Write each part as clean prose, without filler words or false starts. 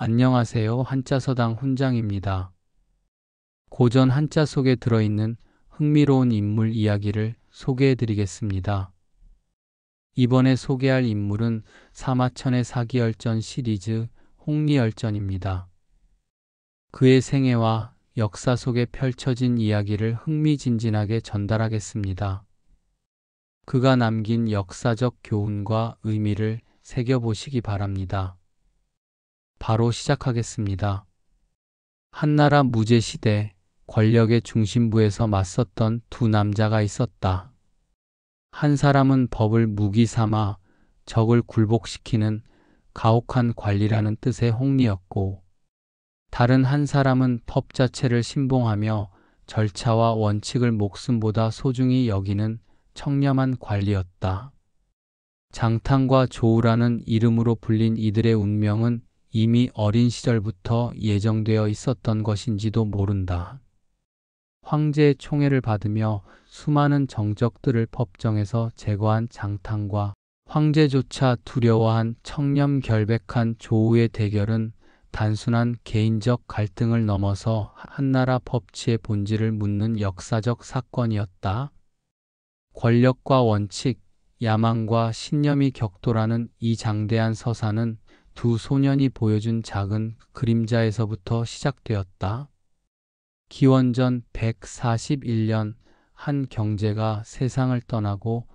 안녕하세요. 한자서당 훈장입니다. 고전 한자 속에 들어있는 흥미로운 인물 이야기를 소개해 드리겠습니다. 이번에 소개할 인물은 사마천의 사기열전 시리즈 홍리열전입니다. 그의 생애와 역사 속에 펼쳐진 이야기를 흥미진진하게 전달하겠습니다. 그가 남긴 역사적 교훈과 의미를 새겨보시기 바랍니다. 바로 시작하겠습니다. 한나라 무제시대 권력의 중심부에서 맞섰던 두 남자가 있었다. 한 사람은 법을 무기 삼아 적을 굴복시키는 가혹한 관리라는 뜻의 홍리였고, 다른 한 사람은 법 자체를 신봉하며 절차와 원칙을 목숨보다 소중히 여기는 청렴한 관리였다. 장탕과 조우라는 이름으로 불린 이들의 운명은 이미 어린 시절부터 예정되어 있었던 것인지도 모른다. 황제의 총애를 받으며 수많은 정적들을 법정에서 제거한 장탕과 황제조차 두려워한 청렴결백한 조우의 대결은 단순한 개인적 갈등을 넘어서 한나라 법치의 본질을 묻는 역사적 사건이었다. 권력과 원칙, 야망과 신념이 격돌하는 이 장대한 서사는 두 소년이 보여준 작은 그림자에서부터 시작되었다. 기원전 141년 한 경제가 세상을 떠나고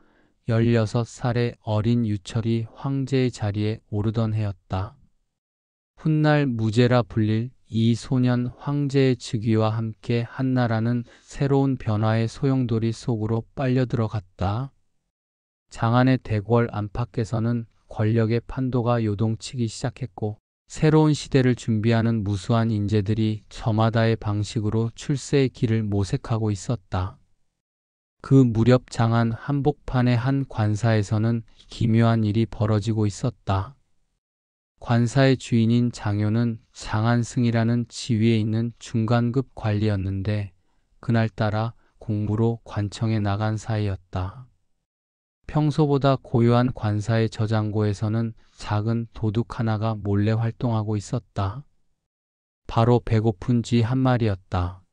16살의 어린 유철이 황제의 자리에 오르던 해였다. 훗날 무제라 불릴 이 소년 황제의 즉위와 함께 한나라는 새로운 변화의 소용돌이 속으로 빨려 들어갔다. 장안의 대궐 안팎에서는 권력의 판도가 요동치기 시작했고, 새로운 시대를 준비하는 무수한 인재들이 저마다의 방식으로 출세의 길을 모색하고 있었다. 그 무렵 장안 한복판의 한 관사에서는 기묘한 일이 벌어지고 있었다. 관사의 주인인 장효는 장안승이라는 지위에 있는 중간급 관리였는데, 그날따라 공부로 관청에 나간 사이였다. 평소보다 고요한 관사의 저장고에서는 작은 도둑 하나가 몰래 활동하고 있었다. 바로 배고픈 쥐 한 마리였다.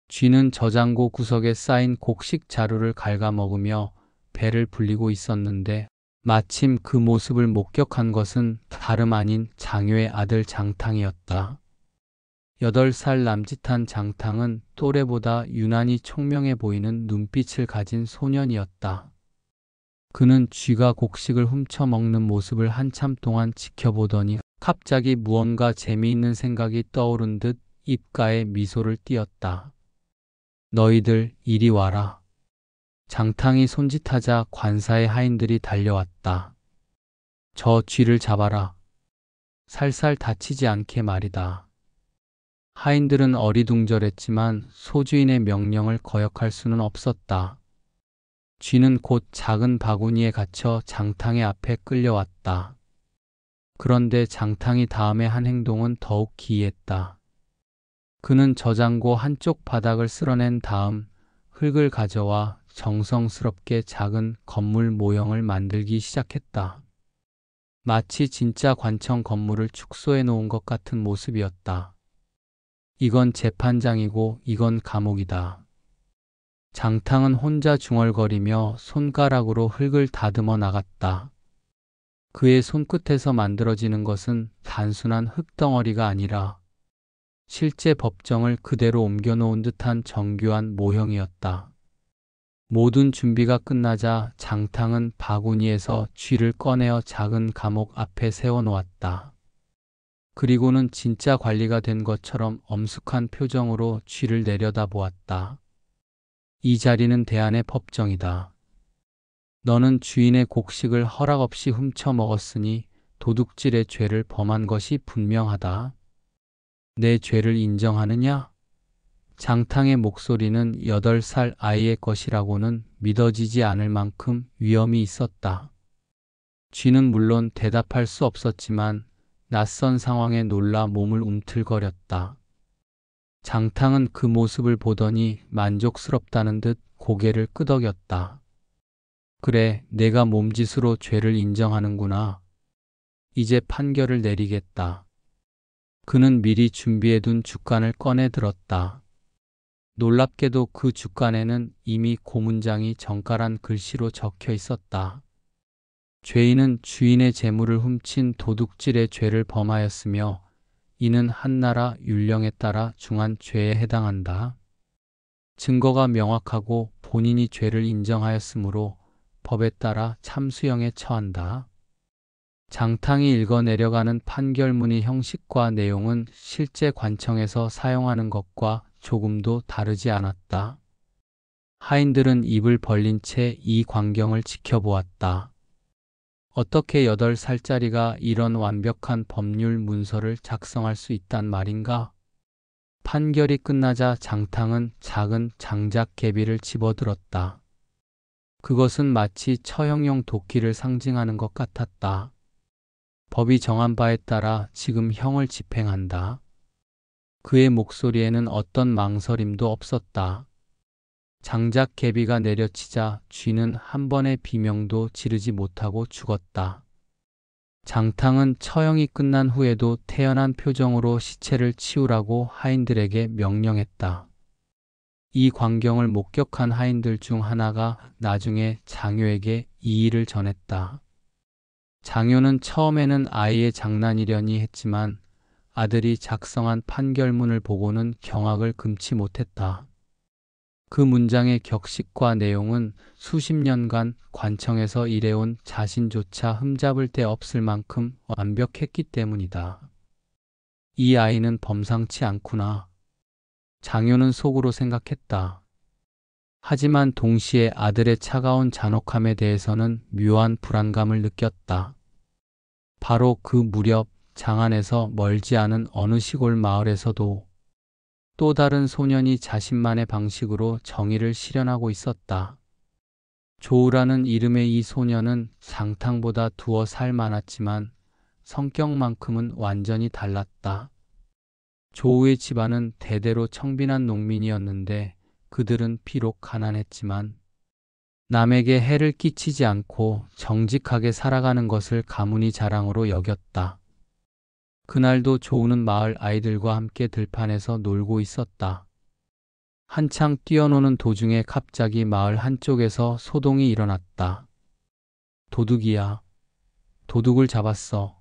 쥐는 저장고 구석에 쌓인 곡식 자루를 갉아먹으며 배를 불리고 있었는데, 마침 그 모습을 목격한 것은 다름 아닌 장효의 아들 장탕이었다. 8살 남짓한 장탕은 또래보다 유난히 총명해 보이는 눈빛을 가진 소년이었다. 그는 쥐가 곡식을 훔쳐먹는 모습을 한참 동안 지켜보더니 갑자기 무언가 재미있는 생각이 떠오른 듯 입가에 미소를 띄었다. 너희들 이리 와라. 장탕이 손짓하자 관사의 하인들이 달려왔다. 저 쥐를 잡아라. 살살 다치지 않게 말이다. 하인들은 어리둥절했지만 소주인의 명령을 거역할 수는 없었다. 쥐는 곧 작은 바구니에 갇혀 장탕의 앞에 끌려왔다. 그런데 장탕이 다음에 한 행동은 더욱 기이했다. 그는 저장고 한쪽 바닥을 쓸어낸 다음 흙을 가져와 정성스럽게 작은 건물 모형을 만들기 시작했다. 마치 진짜 관청 건물을 축소해 놓은 것 같은 모습이었다. 이건 재판장이고 이건 감옥이다. 장탕은 혼자 중얼거리며 손가락으로 흙을 다듬어 나갔다. 그의 손끝에서 만들어지는 것은 단순한 흙덩어리가 아니라 실제 법정을 그대로 옮겨놓은 듯한 정교한 모형이었다. 모든 준비가 끝나자 장탕은 바구니에서 쥐를 꺼내어 작은 감옥 앞에 세워놓았다. 그리고는 진짜 관리가 된 것처럼 엄숙한 표정으로 쥐를 내려다보았다. 이 자리는 대안의 법정이다. 너는 주인의 곡식을 허락 없이 훔쳐 먹었으니 도둑질의 죄를 범한 것이 분명하다. 내 죄를 인정하느냐? 장탕의 목소리는 8살 아이의 것이라고는 믿어지지 않을 만큼 위엄이 있었다. 쥐는 물론 대답할 수 없었지만 낯선 상황에 놀라 몸을 움틀거렸다. 장탕은 그 모습을 보더니 만족스럽다는 듯 고개를 끄덕였다. 그래, 내가 몸짓으로 죄를 인정하는구나. 이제 판결을 내리겠다. 그는 미리 준비해둔 줍간을 꺼내 들었다. 놀랍게도 그 줍간에는 이미 고문장이 정갈한 글씨로 적혀 있었다. 죄인은 주인의 재물을 훔친 도둑질의 죄를 범하였으며 이는 한나라 율령에 따라 중한 죄에 해당한다. 증거가 명확하고 본인이 죄를 인정하였으므로 법에 따라 참수형에 처한다. 장탕이 읽어 내려가는 판결문의 형식과 내용은 실제 관청에서 사용하는 것과 조금도 다르지 않았다. 하인들은 입을 벌린 채 이 광경을 지켜보았다. 어떻게 8살짜리가 이런 완벽한 법률 문서를 작성할 수 있단 말인가? 판결이 끝나자 장탕은 작은 장작개비를 집어들었다. 그것은 마치 처형용 도끼를 상징하는 것 같았다. 법이 정한 바에 따라 지금 형을 집행한다. 그의 목소리에는 어떤 망설임도 없었다. 장작개비가 내려치자 쥐는 한 번의 비명도 지르지 못하고 죽었다. 장탕은 처형이 끝난 후에도 태연한 표정으로 시체를 치우라고 하인들에게 명령했다. 이 광경을 목격한 하인들 중 하나가 나중에 장효에게 이 일을 전했다. 장효는 처음에는 아이의 장난이려니 했지만 아들이 작성한 판결문을 보고는 경악을 금치 못했다. 그 문장의 격식과 내용은 수십 년간 관청에서 일해온 자신조차 흠잡을 데 없을 만큼 완벽했기 때문이다. 이 아이는 범상치 않구나. 장효는 속으로 생각했다. 하지만 동시에 아들의 차가운 잔혹함에 대해서는 묘한 불안감을 느꼈다. 바로 그 무렵 장안에서 멀지 않은 어느 시골 마을에서도 또 다른 소년이 자신만의 방식으로 정의를 실현하고 있었다. 조우라는 이름의 이 소년은 장탕보다 2살 많았지만 성격만큼은 완전히 달랐다. 조우의 집안은 대대로 청빈한 농민이었는데 그들은 비록 가난했지만 남에게 해를 끼치지 않고 정직하게 살아가는 것을 가문의 자랑으로 여겼다. 그날도 조우는 마을 아이들과 함께 들판에서 놀고 있었다. 한창 뛰어노는 도중에 갑자기 마을 한쪽에서 소동이 일어났다. 도둑이야. 도둑을 잡았어.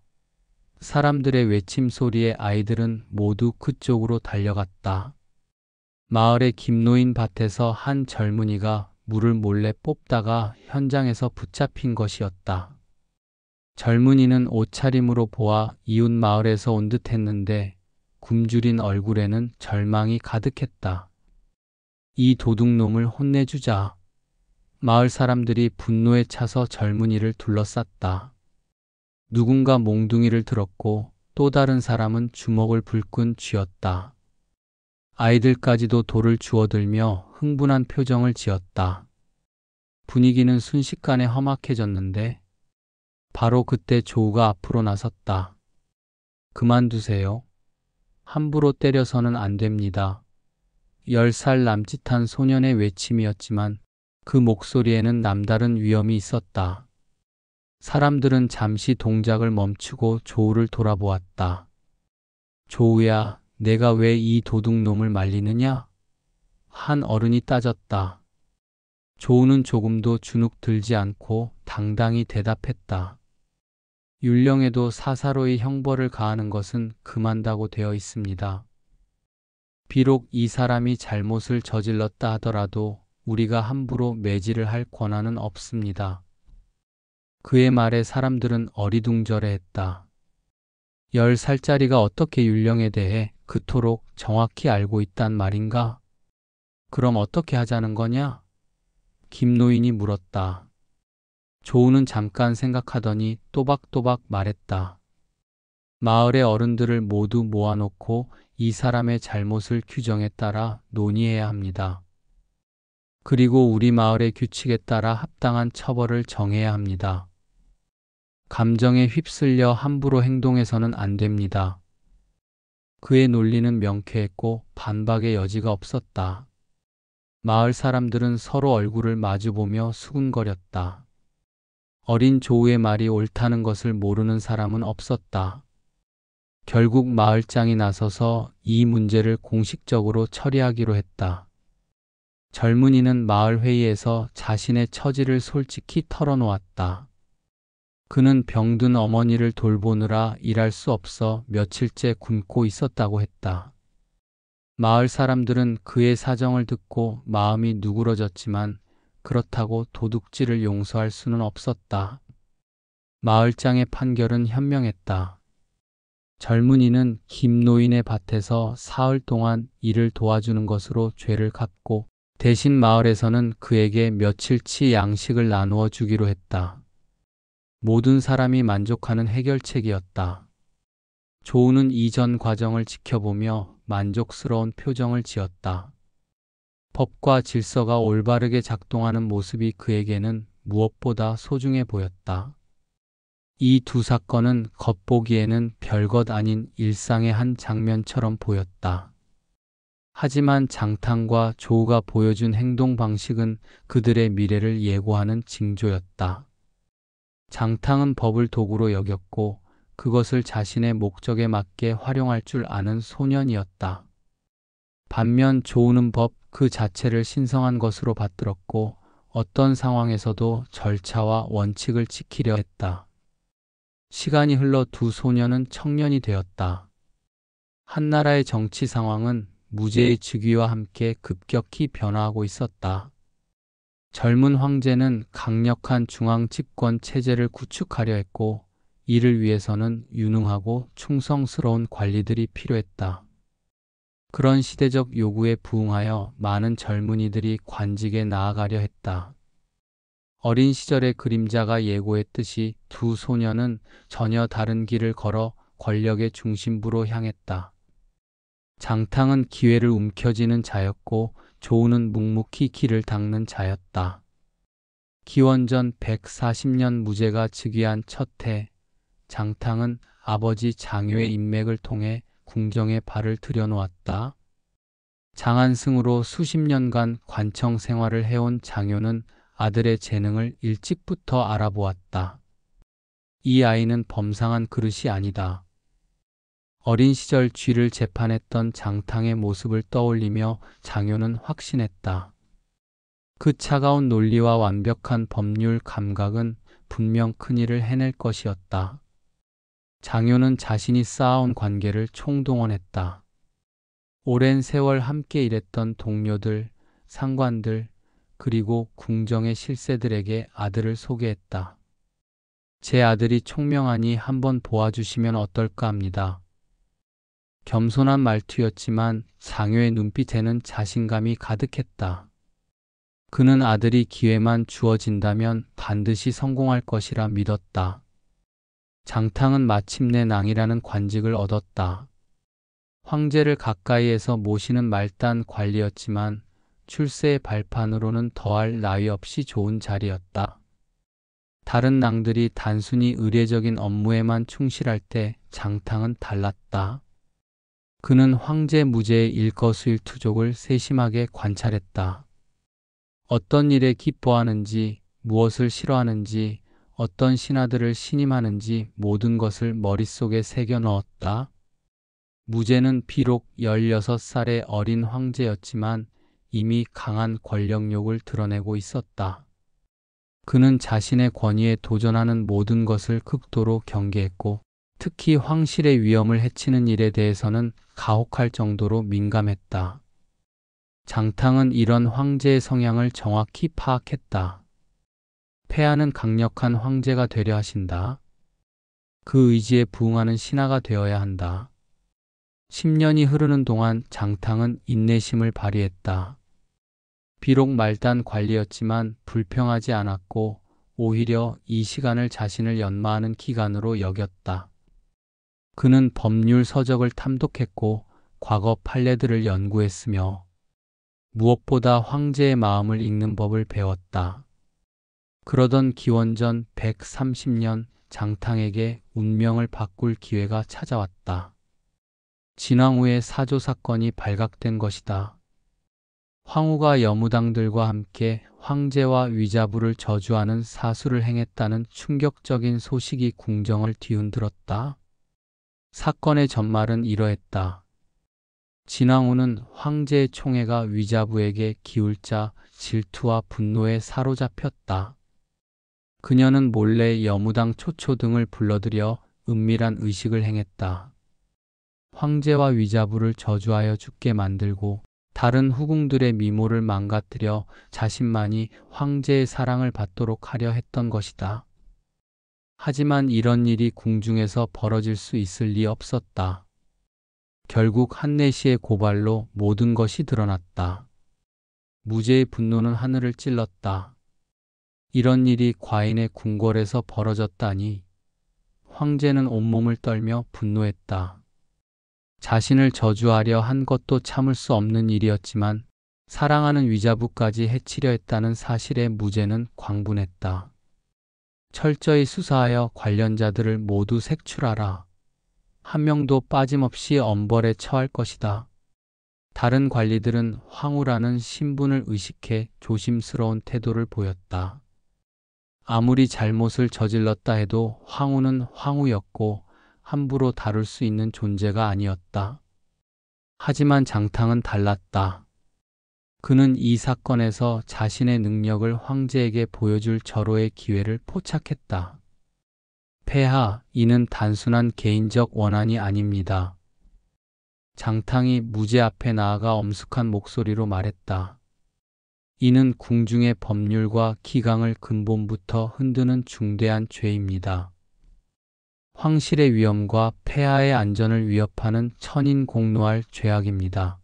사람들의 외침 소리에 아이들은 모두 그쪽으로 달려갔다. 마을의 김노인 밭에서 한 젊은이가 물을 몰래 뽑다가 현장에서 붙잡힌 것이었다. 젊은이는 옷차림으로 보아 이웃 마을에서 온 듯 했는데 굶주린 얼굴에는 절망이 가득했다. 이 도둑놈을 혼내주자. 마을 사람들이 분노에 차서 젊은이를 둘러쌌다. 누군가 몽둥이를 들었고 또 다른 사람은 주먹을 불끈 쥐었다. 아이들까지도 돌을 주워들며 흥분한 표정을 지었다. 분위기는 순식간에 험악해졌는데 바로 그때 조우가 앞으로 나섰다. 그만두세요. 함부로 때려서는 안 됩니다. 10살 남짓한 소년의 외침이었지만 그 목소리에는 남다른 위엄이 있었다. 사람들은 잠시 동작을 멈추고 조우를 돌아보았다. 조우야, 내가 왜 이 도둑놈을 말리느냐? 한 어른이 따졌다. 조우는 조금도 주눅 들지 않고 당당히 대답했다. 율령에도 사사로이 형벌을 가하는 것은 금한다고 되어 있습니다. 비록 이 사람이 잘못을 저질렀다 하더라도 우리가 함부로 매질을 할 권한은 없습니다. 그의 말에 사람들은 어리둥절해했다. 10살짜리가 어떻게 율령에 대해 그토록 정확히 알고 있단 말인가? 그럼 어떻게 하자는 거냐? 김노인이 물었다. 조우는 잠깐 생각하더니 또박또박 말했다. 마을의 어른들을 모두 모아놓고 이 사람의 잘못을 규정에 따라 논의해야 합니다. 그리고 우리 마을의 규칙에 따라 합당한 처벌을 정해야 합니다. 감정에 휩쓸려 함부로 행동해서는 안 됩니다. 그의 논리는 명쾌했고 반박의 여지가 없었다. 마을 사람들은 서로 얼굴을 마주보며 수군거렸다. 어린 조우의 말이 옳다는 것을 모르는 사람은 없었다. 결국 마을장이 나서서 이 문제를 공식적으로 처리하기로 했다. 젊은이는 마을 회의에서 자신의 처지를 솔직히 털어놓았다. 그는 병든 어머니를 돌보느라 일할 수 없어 며칠째 굶고 있었다고 했다. 마을 사람들은 그의 사정을 듣고 마음이 누그러졌지만 그렇다고 도둑질을 용서할 수는 없었다. 마을장의 판결은 현명했다. 젊은이는 김노인의 밭에서 사흘 동안 일을 도와주는 것으로 죄를 갚고 대신 마을에서는 그에게 며칠치 양식을 나누어 주기로 했다. 모든 사람이 만족하는 해결책이었다. 조우는 이전 과정을 지켜보며 만족스러운 표정을 지었다. 법과 질서가 올바르게 작동하는 모습이 그에게는 무엇보다 소중해 보였다. 이 두 사건은 겉보기에는 별것 아닌 일상의 한 장면처럼 보였다. 하지만 장탕과 조우가 보여준 행동 방식은 그들의 미래를 예고하는 징조였다. 장탕은 법을 도구로 여겼고 그것을 자신의 목적에 맞게 활용할 줄 아는 소년이었다. 반면 조우는 법 그 자체를 신성한 것으로 받들었고 어떤 상황에서도 절차와 원칙을 지키려 했다. 시간이 흘러 두 소년은 청년이 되었다. 한나라의 정치 상황은 무제의 즉위와 함께 급격히 변화하고 있었다. 젊은 황제는 강력한 중앙 집권 체제를 구축하려 했고 이를 위해서는 유능하고 충성스러운 관리들이 필요했다. 그런 시대적 요구에 부응하여 많은 젊은이들이 관직에 나아가려 했다. 어린 시절의 그림자가 예고했듯이 두 소년은 전혀 다른 길을 걸어 권력의 중심부로 향했다. 장탕은 기회를 움켜쥐는 자였고 조우는 묵묵히 길을 닦는 자였다. 기원전 140년 무제가 즉위한 첫 해, 장탕은 아버지 장효의 인맥을 통해 궁정에 발을 들여놓았다. 장안승으로 수십 년간 관청 생활을 해온 장효는 아들의 재능을 일찍부터 알아보았다. 이 아이는 범상한 그릇이 아니다. 어린 시절 쥐를 재판했던 장탕의 모습을 떠올리며 장효는 확신했다. 그 차가운 논리와 완벽한 법률 감각은 분명 큰일을 해낼 것이었다. 장효는 자신이 쌓아온 관계를 총동원했다. 오랜 세월 함께 일했던 동료들, 상관들, 그리고 궁정의 실세들에게 아들을 소개했다. 제 아들이 총명하니 한번 보아주시면 어떨까 합니다. 겸손한 말투였지만 장효의 눈빛에는 자신감이 가득했다. 그는 아들이 기회만 주어진다면 반드시 성공할 것이라 믿었다. 장탕은 마침내 낭이라는 관직을 얻었다. 황제를 가까이에서 모시는 말단 관리였지만 출세의 발판으로는 더할 나위 없이 좋은 자리였다. 다른 낭들이 단순히 의례적인 업무에만 충실할 때 장탕은 달랐다. 그는 황제 무제의 일거수일투족을 세심하게 관찰했다. 어떤 일에 기뻐하는지, 무엇을 싫어하는지, 어떤 신하들을 신임하는지 모든 것을 머릿속에 새겨 넣었다. 무제는 비록 16살의 어린 황제였지만 이미 강한 권력욕을 드러내고 있었다. 그는 자신의 권위에 도전하는 모든 것을 극도로 경계했고 특히 황실의 위엄을 해치는 일에 대해서는 가혹할 정도로 민감했다. 장탕은 이런 황제의 성향을 정확히 파악했다. 폐하는 강력한 황제가 되려 하신다. 그 의지에 부응하는 신하가 되어야 한다. 10년이 흐르는 동안 장탕은 인내심을 발휘했다. 비록 말단 관리였지만 불평하지 않았고 오히려 이 시간을 자신을 연마하는 기간으로 여겼다. 그는 법률 서적을 탐독했고 과거 판례들을 연구했으며 무엇보다 황제의 마음을 읽는 법을 배웠다. 그러던 기원전 130년 장탕에게 운명을 바꿀 기회가 찾아왔다. 진왕후의 사조 사건이 발각된 것이다. 황후가 여무당들과 함께 황제와 위자부를 저주하는 사수를 행했다는 충격적인 소식이 궁정을 뒤흔들었다. 사건의 전말은 이러했다. 진왕후는 황제의 총애가 위자부에게 기울자 질투와 분노에 사로잡혔다. 그녀는 몰래 여무당 초초 등을 불러들여 은밀한 의식을 행했다. 황제와 위자부를 저주하여 죽게 만들고 다른 후궁들의 미모를 망가뜨려 자신만이 황제의 사랑을 받도록 하려 했던 것이다. 하지만 이런 일이 궁중에서 벌어질 수 있을 리 없었다. 결국 한내시의 고발로 모든 것이 드러났다. 무제의 분노는 하늘을 찔렀다. 이런 일이 과인의 궁궐에서 벌어졌다니. 황제는 온몸을 떨며 분노했다. 자신을 저주하려 한 것도 참을 수 없는 일이었지만 사랑하는 위자부까지 해치려 했다는 사실에 무제는 광분했다. 철저히 수사하여 관련자들을 모두 색출하라. 한 명도 빠짐없이 엄벌에 처할 것이다. 다른 관리들은 황후라는 신분을 의식해 조심스러운 태도를 보였다. 아무리 잘못을 저질렀다 해도 황후는 황후였고 함부로 다룰 수 있는 존재가 아니었다. 하지만 장탕은 달랐다. 그는 이 사건에서 자신의 능력을 황제에게 보여줄 절호의 기회를 포착했다. 폐하, 이는 단순한 개인적 원한이 아닙니다. 장탕이 무제 앞에 나아가 엄숙한 목소리로 말했다. 이는 궁중의 법률과 기강을 근본부터 흔드는 중대한 죄입니다. 황실의 위엄과 폐하의 안전을 위협하는 천인공노할 죄악입니다.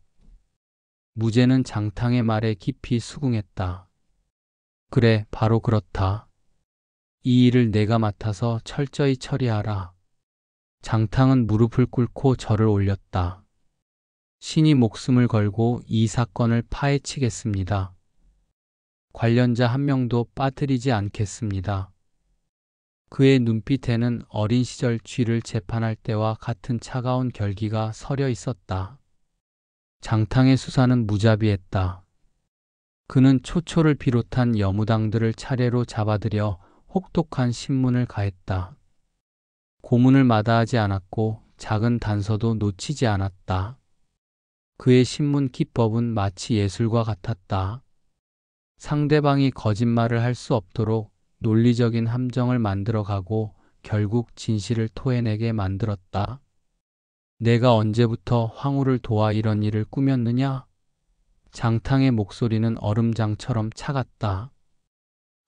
무제는 장탕의 말에 깊이 수긍했다. 그래, 바로 그렇다. 이 일을 내가 맡아서 철저히 처리하라. 장탕은 무릎을 꿇고 절을 올렸다. 신이 목숨을 걸고 이 사건을 파헤치겠습니다. 관련자 한 명도 빠뜨리지 않겠습니다. 그의 눈빛에는 어린 시절 쥐를 재판할 때와 같은 차가운 결기가 서려 있었다. 장탕의 수사는 무자비했다. 그는 초초를 비롯한 여무당들을 차례로 잡아들여 혹독한 신문을 가했다. 고문을 마다하지 않았고 작은 단서도 놓치지 않았다. 그의 신문 기법은 마치 예술과 같았다. 상대방이 거짓말을 할 수 없도록 논리적인 함정을 만들어가고 결국 진실을 토해내게 만들었다. 내가 언제부터 황후를 도와 이런 일을 꾸몄느냐? 장탕의 목소리는 얼음장처럼 차갔다.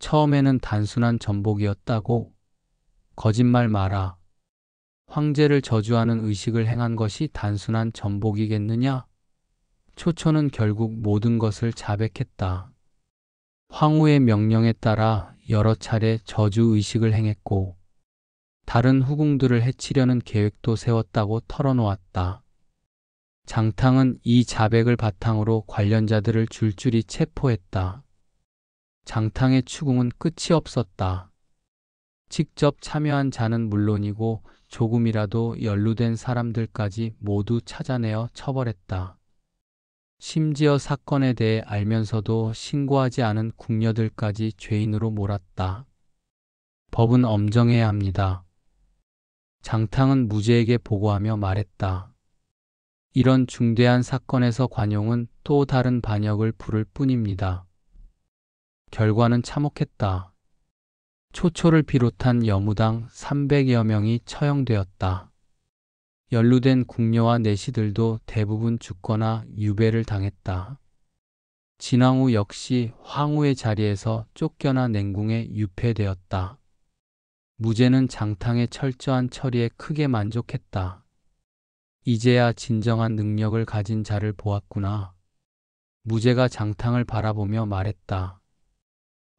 처음에는 단순한 전복이었다고. 거짓말 마라. 황제를 저주하는 의식을 행한 것이 단순한 전복이겠느냐? 초초는 결국 모든 것을 자백했다. 황후의 명령에 따라 여러 차례 저주 의식을 행했고 다른 후궁들을 해치려는 계획도 세웠다고 털어놓았다. 장탕은 이 자백을 바탕으로 관련자들을 줄줄이 체포했다. 장탕의 추궁은 끝이 없었다. 직접 참여한 자는 물론이고 조금이라도 연루된 사람들까지 모두 찾아내어 처벌했다. 심지어 사건에 대해 알면서도 신고하지 않은 궁녀들까지 죄인으로 몰았다. 법은 엄정해야 합니다. 장탕은 무제에게 보고하며 말했다. 이런 중대한 사건에서 관용은 또 다른 반역을 부를 뿐입니다. 결과는 참혹했다. 초초를 비롯한 여무당 300여 명이 처형되었다. 연루된 궁녀와 내시들도 대부분 죽거나 유배를 당했다. 진왕후 역시 황후의 자리에서 쫓겨나 냉궁에 유폐되었다. 무제는 장탕의 철저한 처리에 크게 만족했다. 이제야 진정한 능력을 가진 자를 보았구나. 무제가 장탕을 바라보며 말했다.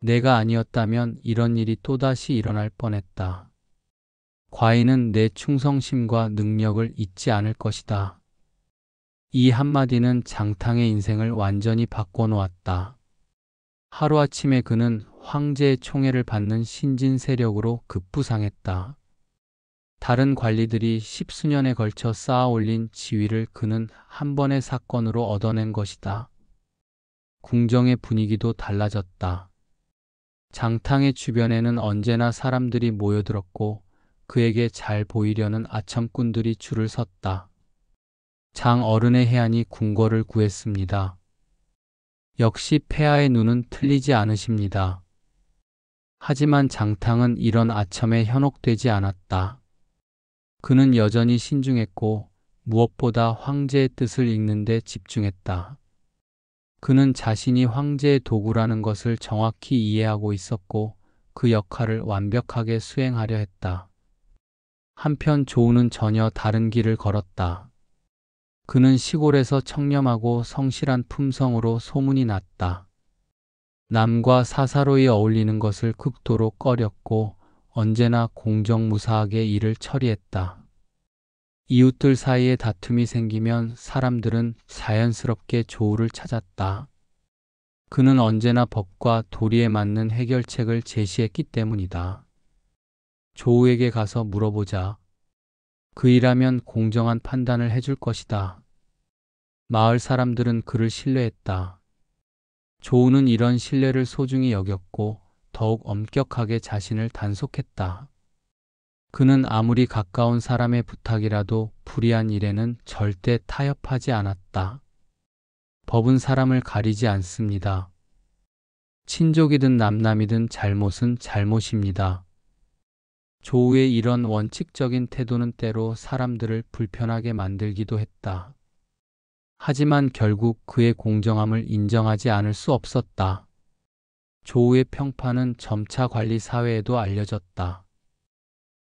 내가 아니었다면 이런 일이 또다시 일어날 뻔했다. 과인은 내 충성심과 능력을 잊지 않을 것이다. 이 한마디는 장탕의 인생을 완전히 바꿔놓았다. 하루아침에 그는 황제의 총애를 받는 신진 세력으로 급부상했다. 다른 관리들이 십수년에 걸쳐 쌓아올린 지위를 그는 한 번의 사건으로 얻어낸 것이다. 궁정의 분위기도 달라졌다. 장탕의 주변에는 언제나 사람들이 모여들었고 그에게 잘 보이려는 아첨꾼들이 줄을 섰다. 장 어른의 해안이 궁궐을 구했습니다. 역시 폐하의 눈은 틀리지 않으십니다. 하지만 장탕은 이런 아첨에 현혹되지 않았다. 그는 여전히 신중했고 무엇보다 황제의 뜻을 읽는 데 집중했다. 그는 자신이 황제의 도구라는 것을 정확히 이해하고 있었고 그 역할을 완벽하게 수행하려 했다. 한편 조우는 전혀 다른 길을 걸었다. 그는 시골에서 청렴하고 성실한 품성으로 소문이 났다. 남과 사사로이 어울리는 것을 극도로 꺼렸고 언제나 공정무사하게 일을 처리했다. 이웃들 사이에 다툼이 생기면 사람들은 자연스럽게 조우를 찾았다. 그는 언제나 법과 도리에 맞는 해결책을 제시했기 때문이다. 조우에게 가서 물어보자. 그이라면 공정한 판단을 해줄 것이다. 마을 사람들은 그를 신뢰했다. 조우는 이런 신뢰를 소중히 여겼고 더욱 엄격하게 자신을 단속했다. 그는 아무리 가까운 사람의 부탁이라도 불의한 일에는 절대 타협하지 않았다. 법은 사람을 가리지 않습니다. 친족이든 남남이든 잘못은 잘못입니다. 조우의 이런 원칙적인 태도는 때로 사람들을 불편하게 만들기도 했다. 하지만 결국 그의 공정함을 인정하지 않을 수 없었다. 조우의 평판은 점차 관리 사회에도 알려졌다.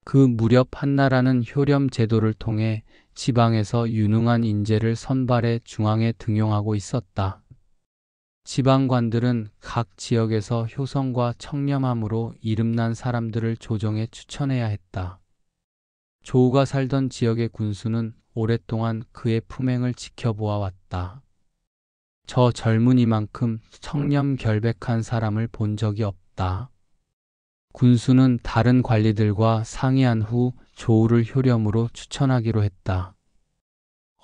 그 무렵 한나라는 효렴 제도를 통해 지방에서 유능한 인재를 선발해 중앙에 등용하고 있었다. 지방관들은 각 지역에서 효성과 청렴함으로 이름난 사람들을 조정해 추천해야 했다. 조우가 살던 지역의 군수는 오랫동안 그의 품행을 지켜보아 왔다. 저 젊은이만큼 청렴 결백한 사람을 본 적이 없다. 군수는 다른 관리들과 상의한 후 조우를 효렴으로 추천하기로 했다.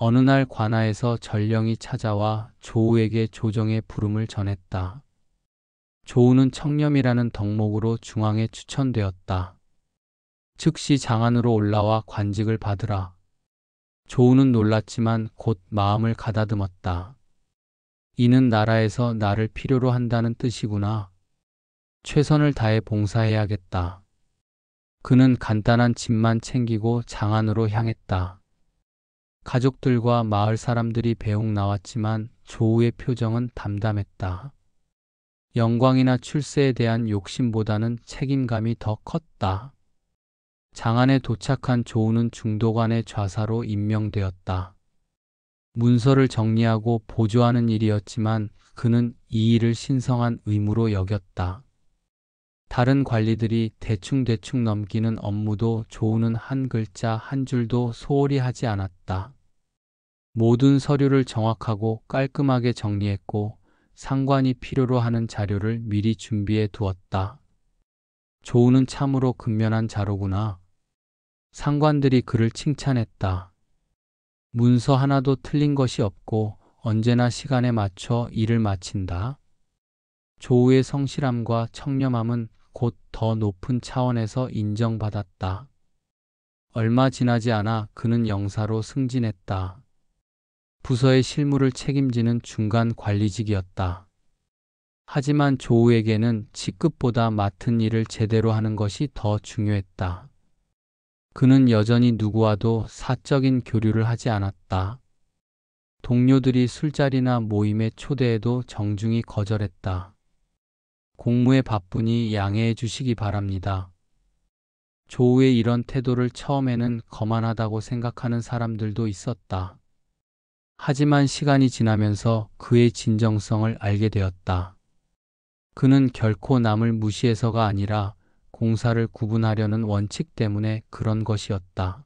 어느 날 관아에서 전령이 찾아와 조우에게 조정의 부름을 전했다. 조우는 청렴이라는 덕목으로 중앙에 추천되었다. 즉시 장안으로 올라와 관직을 받으라. 조우는 놀랐지만 곧 마음을 가다듬었다. 이는 나라에서 나를 필요로 한다는 뜻이구나. 최선을 다해 봉사해야겠다. 그는 간단한 짐만 챙기고 장안으로 향했다. 가족들과 마을 사람들이 배웅 나왔지만 조우의 표정은 담담했다. 영광이나 출세에 대한 욕심보다는 책임감이 더 컸다. 장안에 도착한 조우는 중도관의 좌사로 임명되었다. 문서를 정리하고 보조하는 일이었지만 그는 이 일을 신성한 의무로 여겼다. 다른 관리들이 대충대충 넘기는 업무도 조우는 한 글자 한 줄도 소홀히 하지 않았다. 모든 서류를 정확하고 깔끔하게 정리했고 상관이 필요로 하는 자료를 미리 준비해 두었다. 조우는 참으로 근면한 자로구나. 상관들이 그를 칭찬했다. 문서 하나도 틀린 것이 없고 언제나 시간에 맞춰 일을 마친다. 조우의 성실함과 청렴함은 곧 더 높은 차원에서 인정받았다. 얼마 지나지 않아 그는 영사로 승진했다. 부서의 실무를 책임지는 중간 관리직이었다. 하지만 조우에게는 직급보다 맡은 일을 제대로 하는 것이 더 중요했다. 그는 여전히 누구와도 사적인 교류를 하지 않았다. 동료들이 술자리나 모임에 초대해도 정중히 거절했다. 공무에 바쁘니 양해해 주시기 바랍니다. 조우의 이런 태도를 처음에는 거만하다고 생각하는 사람들도 있었다. 하지만 시간이 지나면서 그의 진정성을 알게 되었다. 그는 결코 남을 무시해서가 아니라 공사를 구분하려는 원칙 때문에 그런 것이었다.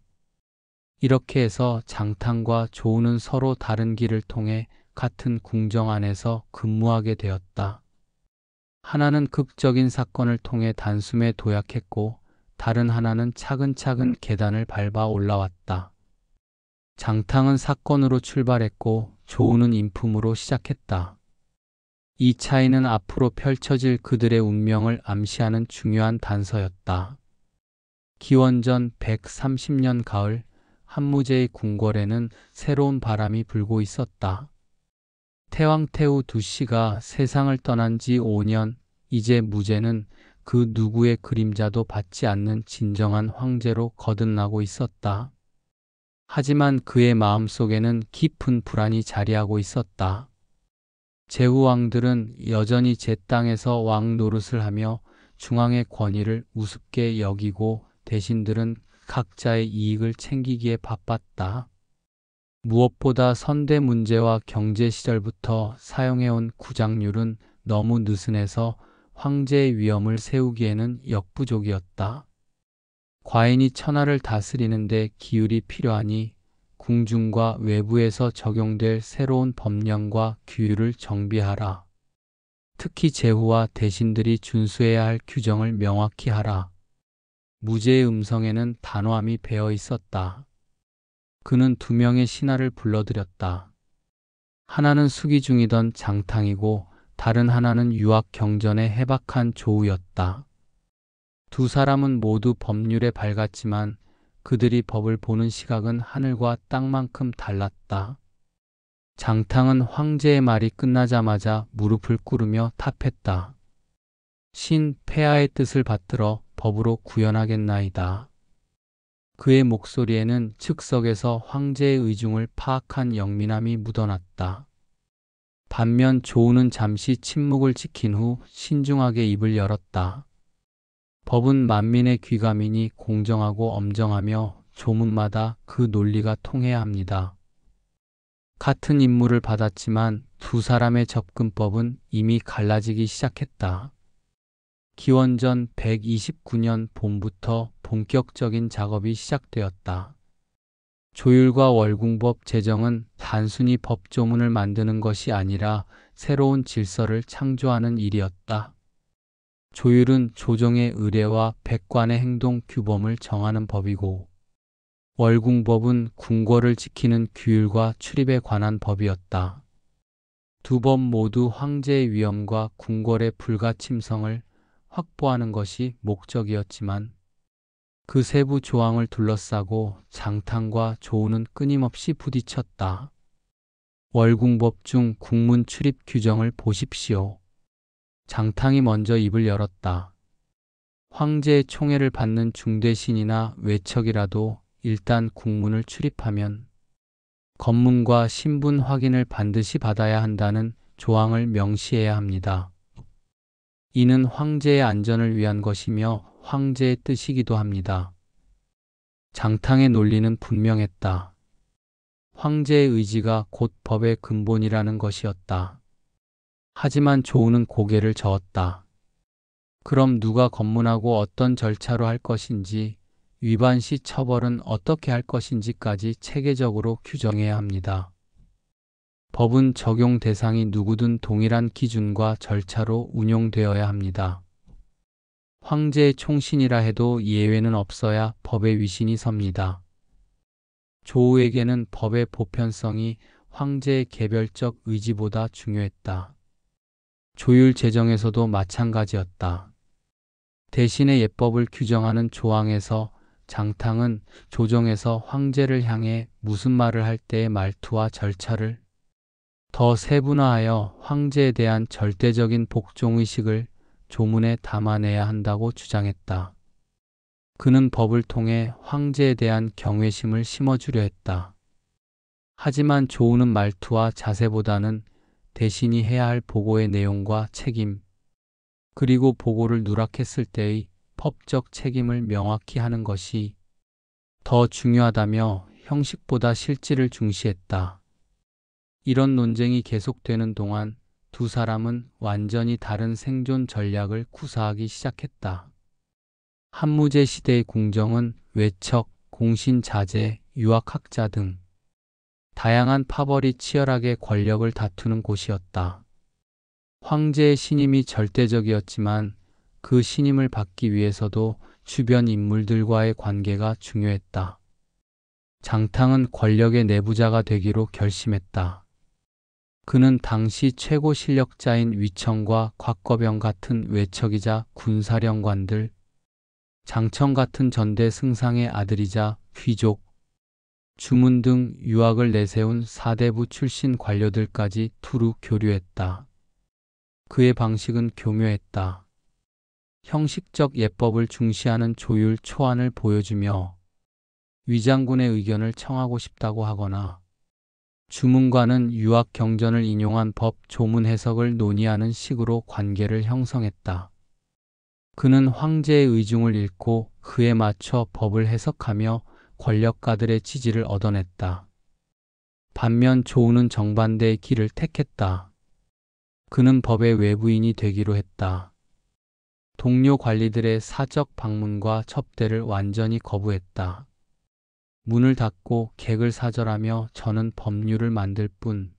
이렇게 해서 장탕과 조우는 서로 다른 길을 통해 같은 궁정 안에서 근무하게 되었다. 하나는 극적인 사건을 통해 단숨에 도약했고 다른 하나는 차근차근 계단을 밟아 올라왔다. 장탕은 사건으로 출발했고 조우는 인품으로 시작했다. 이 차이는 앞으로 펼쳐질 그들의 운명을 암시하는 중요한 단서였다. 기원전 130년 가을, 한무제의 궁궐에는 새로운 바람이 불고 있었다. 태왕태후 두씨가 세상을 떠난 지 5년, 이제 무제는 그 누구의 그림자도 받지 않는 진정한 황제로 거듭나고 있었다. 하지만 그의 마음속에는 깊은 불안이 자리하고 있었다. 제후왕들은 여전히 제 땅에서 왕 노릇을 하며 중앙의 권위를 우습게 여기고 대신들은 각자의 이익을 챙기기에 바빴다. 무엇보다 선대 문제와 경제 시절부터 사용해온 구장률은 너무 느슨해서 황제의 위엄을 세우기에는 역부족이었다. 과인이 천하를 다스리는데 기율이 필요하니 궁중과 외부에서 적용될 새로운 법령과 규율을 정비하라. 특히 제후와 대신들이 준수해야 할 규정을 명확히 하라. 무제의 음성에는 단호함이 배어 있었다. 그는 두 명의 신하를 불러들였다. 하나는 수기 중이던 장탕이고 다른 하나는 유학 경전에 해박한 조우였다. 두 사람은 모두 법률에 밝았지만 그들이 법을 보는 시각은 하늘과 땅만큼 달랐다. 장탕은 황제의 말이 끝나자마자 무릎을 꿇으며 탑했다. 신 폐하의 뜻을 받들어 법으로 구현하겠나이다. 그의 목소리에는 즉석에서 황제의 의중을 파악한 영민함이 묻어났다. 반면 조우는 잠시 침묵을 지킨 후 신중하게 입을 열었다. 법은 만민의 귀감이니 공정하고 엄정하며 조문마다 그 논리가 통해야 합니다. 같은 임무를 받았지만 두 사람의 접근법은 이미 갈라지기 시작했다. 기원전 129년 봄부터 본격적인 작업이 시작되었다. 조율과 월궁법 제정은 단순히 법조문을 만드는 것이 아니라 새로운 질서를 창조하는 일이었다. 조율은 조정의 의례와 백관의 행동 규범을 정하는 법이고, 월궁법은 궁궐을 지키는 규율과 출입에 관한 법이었다. 두 법 모두 황제의 위엄과 궁궐의 불가침성을 확보하는 것이 목적이었지만 그 세부 조항을 둘러싸고 장탕과 조우는 끊임없이 부딪혔다. 월궁법 중 국문 출입 규정을 보십시오. 장탕이 먼저 입을 열었다. 황제의 총애를 받는 중대신이나 외척이라도 일단 국문을 출입하면 검문과 신분 확인을 반드시 받아야 한다는 조항을 명시해야 합니다. 이는 황제의 안전을 위한 것이며 황제의 뜻이기도 합니다. 장탕의 논리는 분명했다. 황제의 의지가 곧 법의 근본이라는 것이었다. 하지만 조우는 고개를 저었다. 그럼 누가 검문하고 어떤 절차로 할 것인지, 위반 시 처벌은 어떻게 할 것인지까지 체계적으로 규정해야 합니다. 법은 적용 대상이 누구든 동일한 기준과 절차로 운용되어야 합니다. 황제의 총신이라 해도 예외는 없어야 법의 위신이 섭니다. 조우에게는 법의 보편성이 황제의 개별적 의지보다 중요했다. 조율 제정에서도 마찬가지였다. 대신의 예법을 규정하는 조항에서 장탕은 조정에서 황제를 향해 무슨 말을 할 때의 말투와 절차를 더 세분화하여 황제에 대한 절대적인 복종의식을 조문에 담아내야 한다고 주장했다. 그는 법을 통해 황제에 대한 경외심을 심어주려 했다. 하지만 조우는 말투와 자세보다는 대신이 해야 할 보고의 내용과 책임, 그리고 보고를 누락했을 때의 법적 책임을 명확히 하는 것이 더 중요하다며 형식보다 실질을 중시했다. 이런 논쟁이 계속되는 동안 두 사람은 완전히 다른 생존 전략을 구사하기 시작했다. 한무제 시대의 궁정은 외척, 공신자제, 유학학자 등 다양한 파벌이 치열하게 권력을 다투는 곳이었다. 황제의 신임이 절대적이었지만 그 신임을 받기 위해서도 주변 인물들과의 관계가 중요했다. 장탕은 권력의 내부자가 되기로 결심했다. 그는 당시 최고 실력자인 위청과 곽거병 같은 외척이자 군사령관들, 장청 같은 전대 승상의 아들이자 귀족, 주문 등 유학을 내세운 사대부 출신 관료들까지 두루 교류했다. 그의 방식은 교묘했다. 형식적 예법을 중시하는 조율 초안을 보여주며 위장군의 의견을 청하고 싶다고 하거나 주문과는 유학 경전을 인용한 법 조문 해석을 논의하는 식으로 관계를 형성했다. 그는 황제의 의중을 읽고 그에 맞춰 법을 해석하며 권력가들의 지지를 얻어냈다. 반면 조우는 정반대의 길을 택했다. 그는 법의 외부인이 되기로 했다. 동료 관리들의 사적 방문과 접대를 완전히 거부했다. 문을 닫고 객을 사절하며 저는 법률을 만들 뿐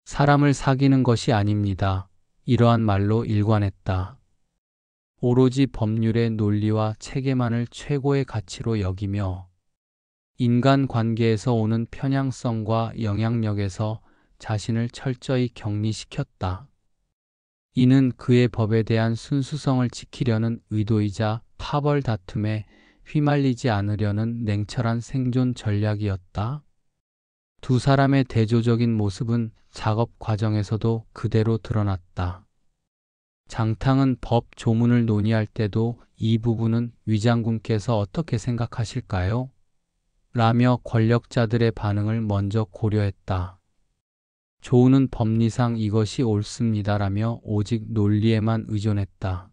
사람을 사귀는 것이 아닙니다. 이러한 말로 일관했다. 오로지 법률의 논리와 체계만을 최고의 가치로 여기며 인간관계에서 오는 편향성과 영향력에서 자신을 철저히 격리시켰다. 이는 그의 법에 대한 순수성을 지키려는 의도이자 파벌 다툼에 휘말리지 않으려는 냉철한 생존 전략이었다. 두 사람의 대조적인 모습은 작업 과정에서도 그대로 드러났다. 장탕은 법 조문을 논의할 때도 이 부분은 위장군께서 어떻게 생각하실까요? 라며 권력자들의 반응을 먼저 고려했다. 조우는 법리상 이것이 옳습니다라며 오직 논리에만 의존했다.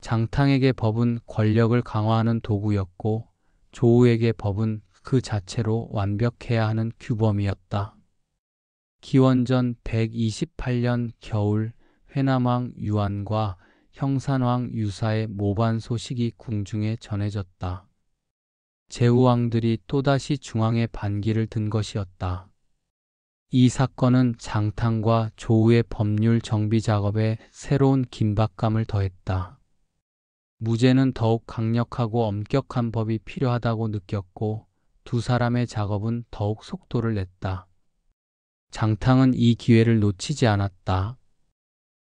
장탕에게 법은 권력을 강화하는 도구였고 조우에게 법은 그 자체로 완벽해야 하는 규범이었다. 기원전 128년 겨울 회남왕 유한과 형산왕 유사의 모반 소식이 궁중에 전해졌다. 제후왕들이 또다시 중앙에 반기를 든 것이었다. 이 사건은 장탕과 조우의 법률 정비 작업에 새로운 긴박감을 더했다. 무제는 더욱 강력하고 엄격한 법이 필요하다고 느꼈고 두 사람의 작업은 더욱 속도를 냈다. 장탕은 이 기회를 놓치지 않았다.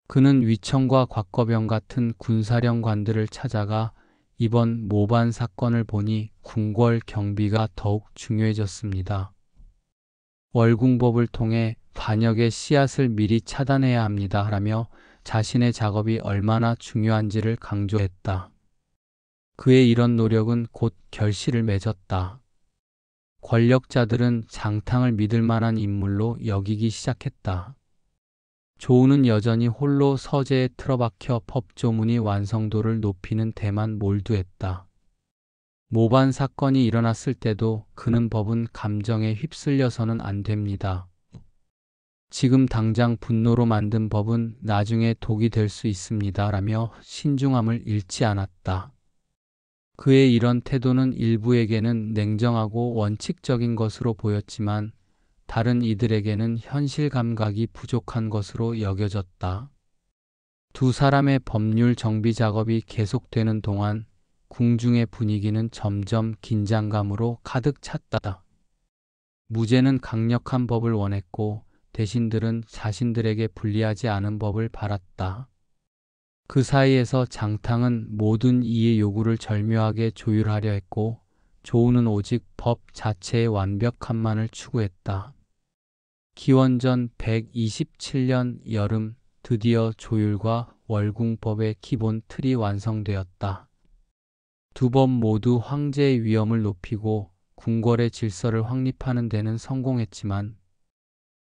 그는 위청과 곽거병 같은 군사령관들을 찾아가 이번 모반 사건을 보니 궁궐 경비가 더욱 중요해졌습니다. 월궁법을 통해 반역의 씨앗을 미리 차단해야 합니다. 라며 자신의 작업이 얼마나 중요한지를 강조했다. 그의 이런 노력은 곧 결실을 맺었다. 권력자들은 장탕을 믿을 만한 인물로 여기기 시작했다. 조우는 여전히 홀로 서재에 틀어박혀 법조문이 완성도를 높이는 데만 몰두했다. 모반 사건이 일어났을 때도 그는 법은 감정에 휩쓸려서는 안 됩니다. 지금 당장 분노로 만든 법은 나중에 독이 될 수 있습니다. 라며 신중함을 잃지 않았다. 그의 이런 태도는 일부에게는 냉정하고 원칙적인 것으로 보였지만 다른 이들에게는 현실 감각이 부족한 것으로 여겨졌다. 두 사람의 법률 정비 작업이 계속되는 동안 궁중의 분위기는 점점 긴장감으로 가득 찼다. 무제는 강력한 법을 원했고 대신들은 자신들에게 불리하지 않은 법을 바랐다. 그 사이에서 장탕은 모든 이의 요구를 절묘하게 조율하려 했고 조우는 오직 법 자체의 완벽함만을 추구했다. 기원전 127년 여름 드디어 조율과 월궁법의 기본 틀이 완성되었다. 두 법 모두 황제의 위엄을 높이고 궁궐의 질서를 확립하는 데는 성공했지만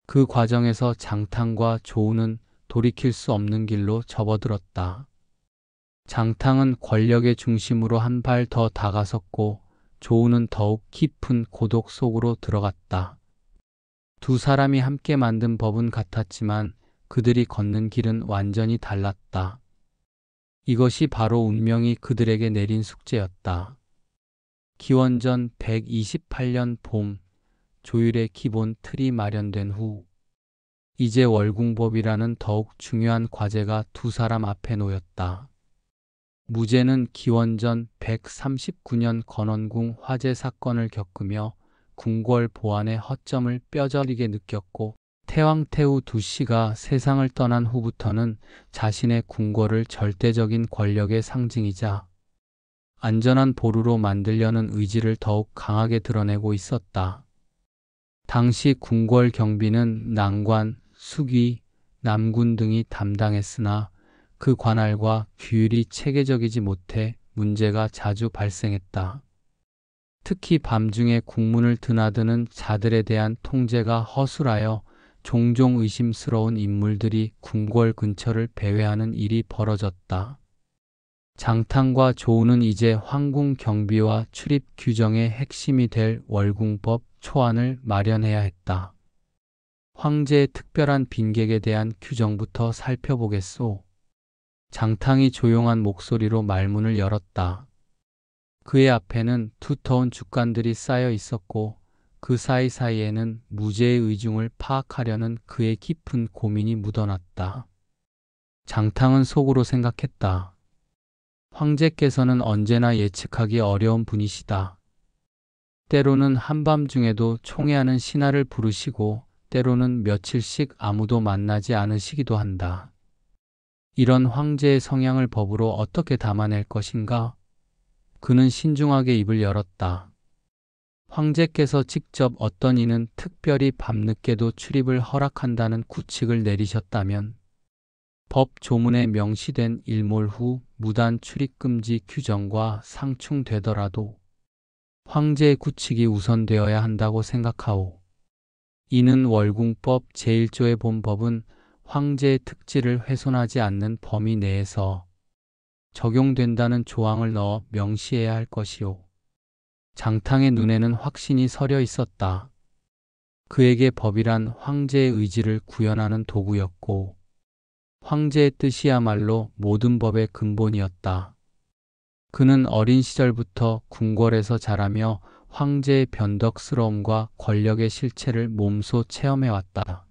그 과정에서 장탕과 조우는 돌이킬 수 없는 길로 접어들었다. 장탕은 권력의 중심으로 한 발 더 다가섰고 조우는 더욱 깊은 고독 속으로 들어갔다. 두 사람이 함께 만든 법은 같았지만 그들이 걷는 길은 완전히 달랐다. 이것이 바로 운명이 그들에게 내린 숙제였다. 기원전 128년 봄, 조율의 기본 틀이 마련된 후 이제 월궁법이라는 더욱 중요한 과제가 두 사람 앞에 놓였다. 무제는 기원전 139년 건원궁 화재 사건을 겪으며 궁궐 보안의 허점을 뼈저리게 느꼈고 태왕태후 두 씨가 세상을 떠난 후부터는 자신의 궁궐을 절대적인 권력의 상징이자 안전한 보루로 만들려는 의지를 더욱 강하게 드러내고 있었다. 당시 궁궐 경비는 난관, 수기, 남군 등이 담당했으나 그 관할과 규율이 체계적이지 못해 문제가 자주 발생했다. 특히 밤중에 국문을 드나드는 자들에 대한 통제가 허술하여 종종 의심스러운 인물들이 궁궐 근처를 배회하는 일이 벌어졌다. 장탕과 조우는 이제 황궁 경비와 출입 규정의 핵심이 될 월궁법 초안을 마련해야 했다. 황제의 특별한 빈객에 대한 규정부터 살펴보겠소. 장탕이 조용한 목소리로 말문을 열었다. 그의 앞에는 두터운 죽간들이 쌓여 있었고 그 사이사이에는 무죄의 의중을 파악하려는 그의 깊은 고민이 묻어났다. 장탕은 속으로 생각했다. 황제께서는 언제나 예측하기 어려운 분이시다. 때로는 한밤중에도 총애하는 신하를 부르시고 때로는 며칠씩 아무도 만나지 않으시기도 한다. 이런 황제의 성향을 법으로 어떻게 담아낼 것인가? 그는 신중하게 입을 열었다. 황제께서 직접 어떤 이는 특별히 밤늦게도 출입을 허락한다는 구칙을 내리셨다면 법 조문에 명시된 일몰 후 무단 출입 금지 규정과 상충되더라도 황제의 구칙이 우선되어야 한다고 생각하오. 이는 월궁법 제1조에 본 법은 황제의 특지를 훼손하지 않는 범위 내에서 적용된다는 조항을 넣어 명시해야 할 것이오. 장탕의 눈에는 확신이 서려 있었다. 그에게 법이란 황제의 의지를 구현하는 도구였고 황제의 뜻이야말로 모든 법의 근본이었다. 그는 어린 시절부터 궁궐에서 자라며 황제의 변덕스러움과 권력의 실체를 몸소 체험해왔다.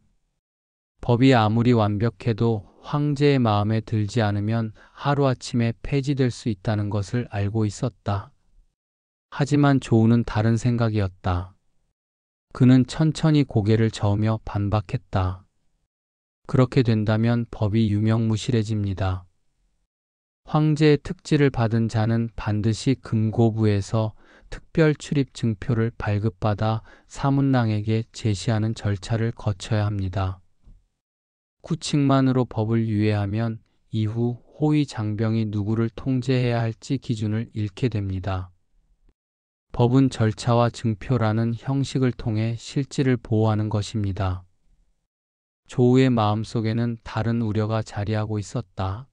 법이 아무리 완벽해도 황제의 마음에 들지 않으면 하루아침에 폐지될 수 있다는 것을 알고 있었다. 하지만 조우는 다른 생각이었다. 그는 천천히 고개를 저으며 반박했다. 그렇게 된다면 법이 유명무실해집니다. 황제의 특지를 받은 자는 반드시 금고부에서 특별 출입 증표를 발급받아 사문랑에게 제시하는 절차를 거쳐야 합니다. 구칙만으로 법을 유예하면 이후 호위 장병이 누구를 통제해야 할지 기준을 잃게 됩니다. 법은 절차와 증표라는 형식을 통해 실질을 보호하는 것입니다. 조우의 마음속에는 다른 우려가 자리하고 있었다.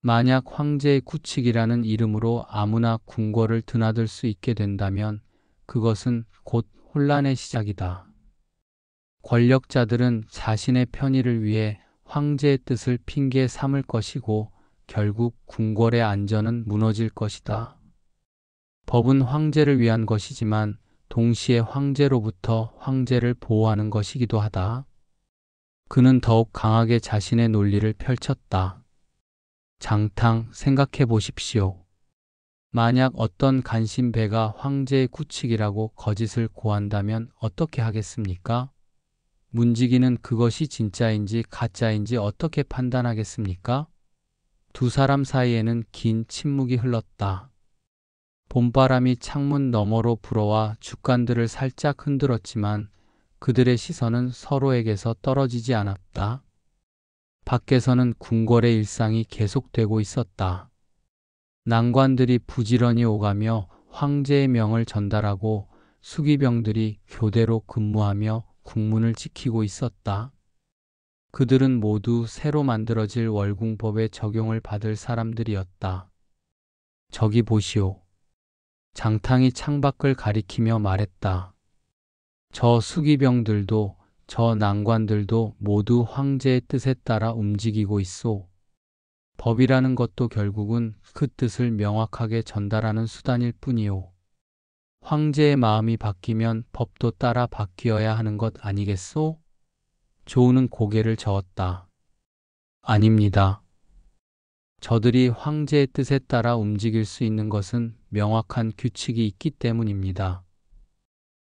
만약 황제의 구칙이라는 이름으로 아무나 궁궐을 드나들 수 있게 된다면 그것은 곧 혼란의 시작이다. 권력자들은 자신의 편의를 위해 황제의 뜻을 핑계 삼을 것이고 결국 궁궐의 안전은 무너질 것이다. 법은 황제를 위한 것이지만 동시에 황제로부터 황제를 보호하는 것이기도 하다. 그는 더욱 강하게 자신의 논리를 펼쳤다. 장탕, 생각해 보십시오. 만약 어떤 간신배가 황제의 구칙이라고 거짓을 고한다면 어떻게 하겠습니까? 문지기는 그것이 진짜인지 가짜인지 어떻게 판단하겠습니까? 두 사람 사이에는 긴 침묵이 흘렀다. 봄바람이 창문 너머로 불어와 죽간들을 살짝 흔들었지만 그들의 시선은 서로에게서 떨어지지 않았다. 밖에서는 궁궐의 일상이 계속되고 있었다. 난관들이 부지런히 오가며 황제의 명을 전달하고 수기병들이 교대로 근무하며 국문을 지키고 있었다. 그들은 모두 새로 만들어질 월궁법의 적용을 받을 사람들이었다. 저기 보시오. 장탕이 창밖을 가리키며 말했다. 저 수기병들도 저 난관들도 모두 황제의 뜻에 따라 움직이고 있소. 법이라는 것도 결국은 그 뜻을 명확하게 전달하는 수단일 뿐이오. 황제의 마음이 바뀌면 법도 따라 바뀌어야 하는 것 아니겠소? 조우는 고개를 저었다. 아닙니다. 저들이 황제의 뜻에 따라 움직일 수 있는 것은 명확한 규칙이 있기 때문입니다.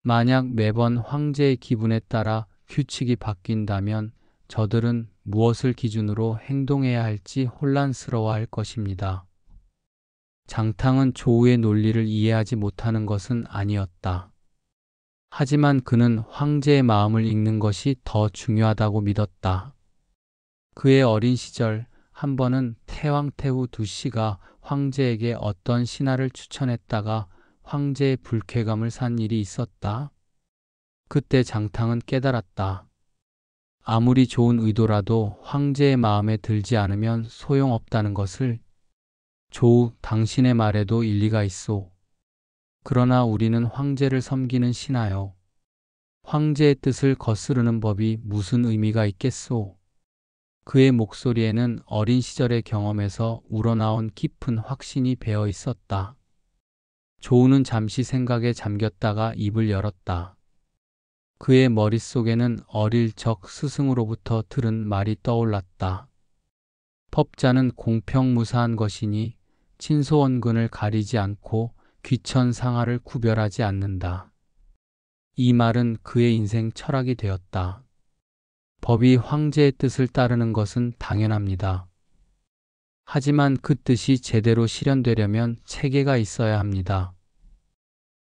만약 매번 황제의 기분에 따라 규칙이 바뀐다면 저들은 무엇을 기준으로 행동해야 할지 혼란스러워할 것입니다. 장탕은 조우의 논리를 이해하지 못하는 것은 아니었다. 하지만 그는 황제의 마음을 읽는 것이 더 중요하다고 믿었다. 그의 어린 시절 한 번은 태왕태후 두 씨가 황제에게 어떤 신하를 추천했다가 황제의 불쾌감을 산 일이 있었다. 그때 장탕은 깨달았다. 아무리 좋은 의도라도 황제의 마음에 들지 않으면 소용없다는 것을. 조우, 당신의 말에도 일리가 있소. 그러나 우리는 황제를 섬기는 신하요. 황제의 뜻을 거스르는 법이 무슨 의미가 있겠소? 그의 목소리에는 어린 시절의 경험에서 우러나온 깊은 확신이 배어 있었다. 조우는 잠시 생각에 잠겼다가 입을 열었다. 그의 머릿속에는 어릴 적 스승으로부터 들은 말이 떠올랐다. 법자는 공평무사한 것이니 친소원근을 가리지 않고 귀천상하를 구별하지 않는다. 이 말은 그의 인생 철학이 되었다. 법이 황제의 뜻을 따르는 것은 당연합니다. 하지만 그 뜻이 제대로 실현되려면 체계가 있어야 합니다.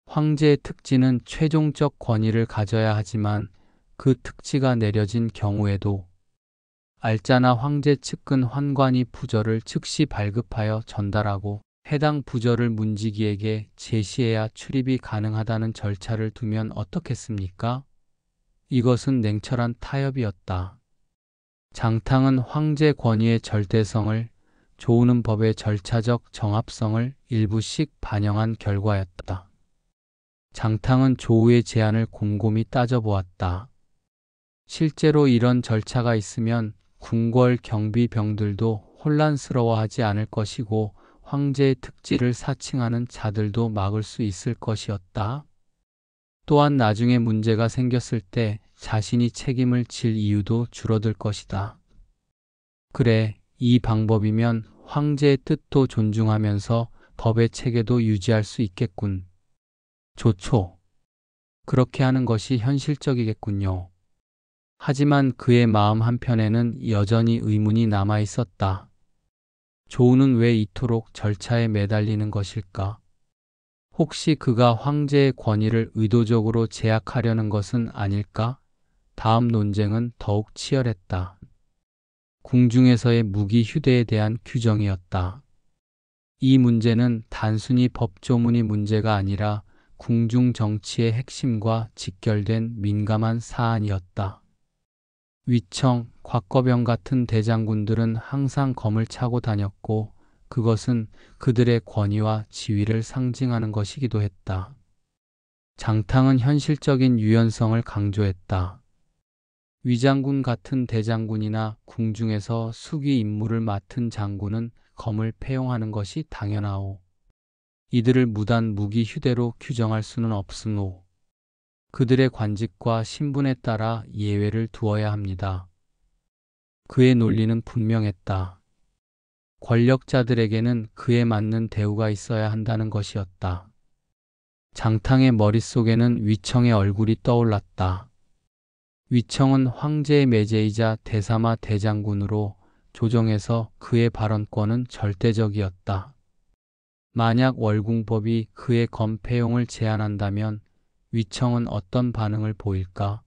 황제의 특지는 최종적 권위를 가져야 하지만 그 특지가 내려진 경우에도 알짜나 황제 측근 환관이 부절을 즉시 발급하여 전달하고 해당 부절을 문지기에게 제시해야 출입이 가능하다는 절차를 두면 어떻겠습니까? 이것은 냉철한 타협이었다. 장탕은 황제 권위의 절대성을, 조우는 법의 절차적 정합성을 일부씩 반영한 결과였다. 장탕은 조우의 제안을 곰곰이 따져보았다. 실제로 이런 절차가 있으면 궁궐 경비병들도 혼란스러워하지 않을 것이고 황제의 특지를 사칭하는 자들도 막을 수 있을 것이었다. 또한 나중에 문제가 생겼을 때 자신이 책임을 질 이유도 줄어들 것이다. 그래, 이 방법이면 황제의 뜻도 존중하면서 법의 체계도 유지할 수 있겠군. 좋죠. 그렇게 하는 것이 현실적이겠군요. 하지만 그의 마음 한편에는 여전히 의문이 남아 있었다. 조우는 왜 이토록 절차에 매달리는 것일까? 혹시 그가 황제의 권위를 의도적으로 제약하려는 것은 아닐까? 다음 논쟁은 더욱 치열했다. 궁중에서의 무기 휴대에 대한 규정이었다. 이 문제는 단순히 법조문의 문제가 아니라 궁중 정치의 핵심과 직결된 민감한 사안이었다. 위청, 곽거병 같은 대장군들은 항상 검을 차고 다녔고 그것은 그들의 권위와 지위를 상징하는 것이기도 했다. 장탕은 현실적인 유연성을 강조했다. 위장군 같은 대장군이나 궁중에서 수기 임무를 맡은 장군은 검을 패용하는 것이 당연하오. 이들을 무단 무기 휴대로 규정할 수는 없으므로 그들의 관직과 신분에 따라 예외를 두어야 합니다. 그의 논리는 분명했다. 권력자들에게는 그에 맞는 대우가 있어야 한다는 것이었다. 장탕의 머릿속에는 위청의 얼굴이 떠올랐다. 위청은 황제의 매제이자 대사마 대장군으로 조정에서 그의 발언권은 절대적이었다. 만약 월궁법이 그의 검패용을 제한한다면 위청은 어떤 반응을 보일까?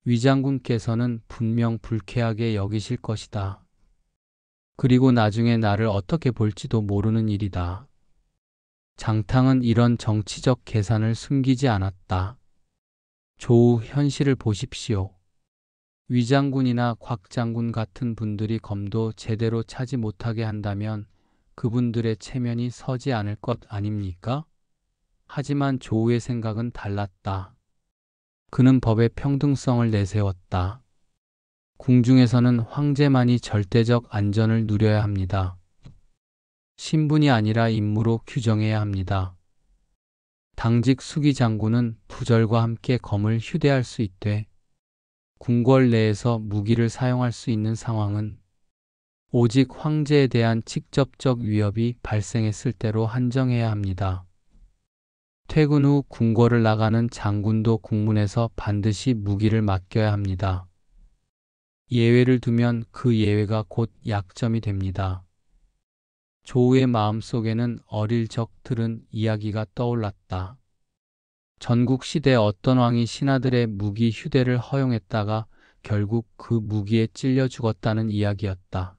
위장군께서는 분명 불쾌하게 여기실 것이다. 그리고 나중에 나를 어떻게 볼지도 모르는 일이다. 장탕은 이런 정치적 계산을 숨기지 않았다. 조우, 현실을 보십시오. 위장군이나 곽장군 같은 분들이 검도 제대로 차지 못하게 한다면 그분들의 체면이 서지 않을 것 아닙니까? 하지만 조우의 생각은 달랐다. 그는 법의 평등성을 내세웠다. 궁중에서는 황제만이 절대적 안전을 누려야 합니다. 신분이 아니라 임무로 규정해야 합니다. 당직 수기 장군은 부절과 함께 검을 휴대할 수 있되 궁궐 내에서 무기를 사용할 수 있는 상황은 오직 황제에 대한 직접적 위협이 발생했을 때로 한정해야 합니다. 퇴근 후 궁궐을 나가는 장군도 궁문에서 반드시 무기를 맡겨야 합니다. 예외를 두면 그 예외가 곧 약점이 됩니다. 조우의 마음속에는 어릴 적 들은 이야기가 떠올랐다. 전국 시대 어떤 왕이 신하들의 무기 휴대를 허용했다가 결국 그 무기에 찔려 죽었다는 이야기였다.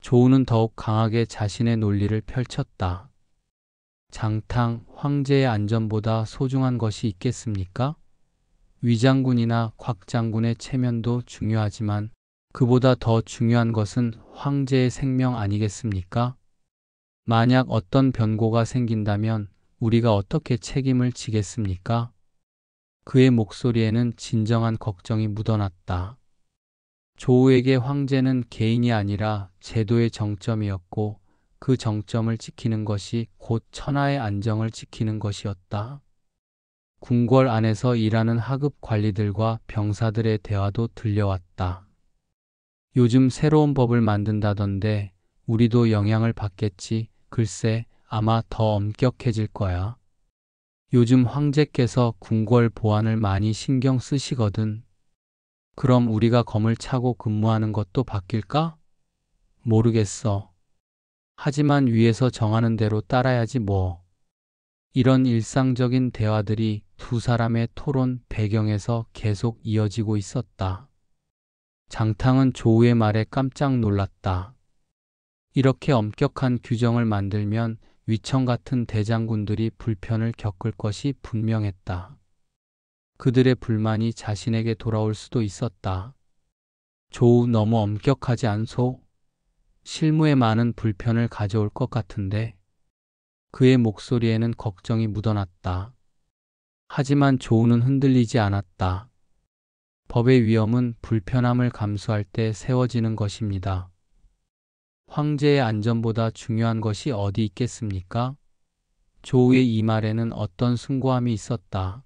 조우는 더욱 강하게 자신의 논리를 펼쳤다. 장탕, 황제의 안전보다 소중한 것이 있겠습니까? 위장군이나 곽장군의 체면도 중요하지만 그보다 더 중요한 것은 황제의 생명 아니겠습니까? 만약 어떤 변고가 생긴다면 우리가 어떻게 책임을 지겠습니까? 그의 목소리에는 진정한 걱정이 묻어났다. 조우에게 황제는 개인이 아니라 제도의 정점이었고 그 정점을 지키는 것이 곧 천하의 안정을 지키는 것이었다. 궁궐 안에서 일하는 하급 관리들과 병사들의 대화도 들려왔다. 요즘 새로운 법을 만든다던데 우리도 영향을 받겠지. 글쎄, 아마 더 엄격해질 거야. 요즘 황제께서 궁궐 보안을 많이 신경 쓰시거든. 그럼 우리가 검을 차고 근무하는 것도 바뀔까? 모르겠어. 하지만 위에서 정하는 대로 따라야지 뭐. 이런 일상적인 대화들이 두 사람의 토론 배경에서 계속 이어지고 있었다. 장탕은 조우의 말에 깜짝 놀랐다. 이렇게 엄격한 규정을 만들면 위청 같은 대장군들이 불편을 겪을 것이 분명했다. 그들의 불만이 자신에게 돌아올 수도 있었다. 조우 너무 엄격하지 않소? 실무에 많은 불편을 가져올 것 같은데. 그의 목소리에는 걱정이 묻어났다. 하지만 조우는 흔들리지 않았다. 법의 위엄은 불편함을 감수할 때 세워지는 것입니다. 황제의 안전보다 중요한 것이 어디 있겠습니까? 조우의 이 말에는 어떤 숭고함이 있었다.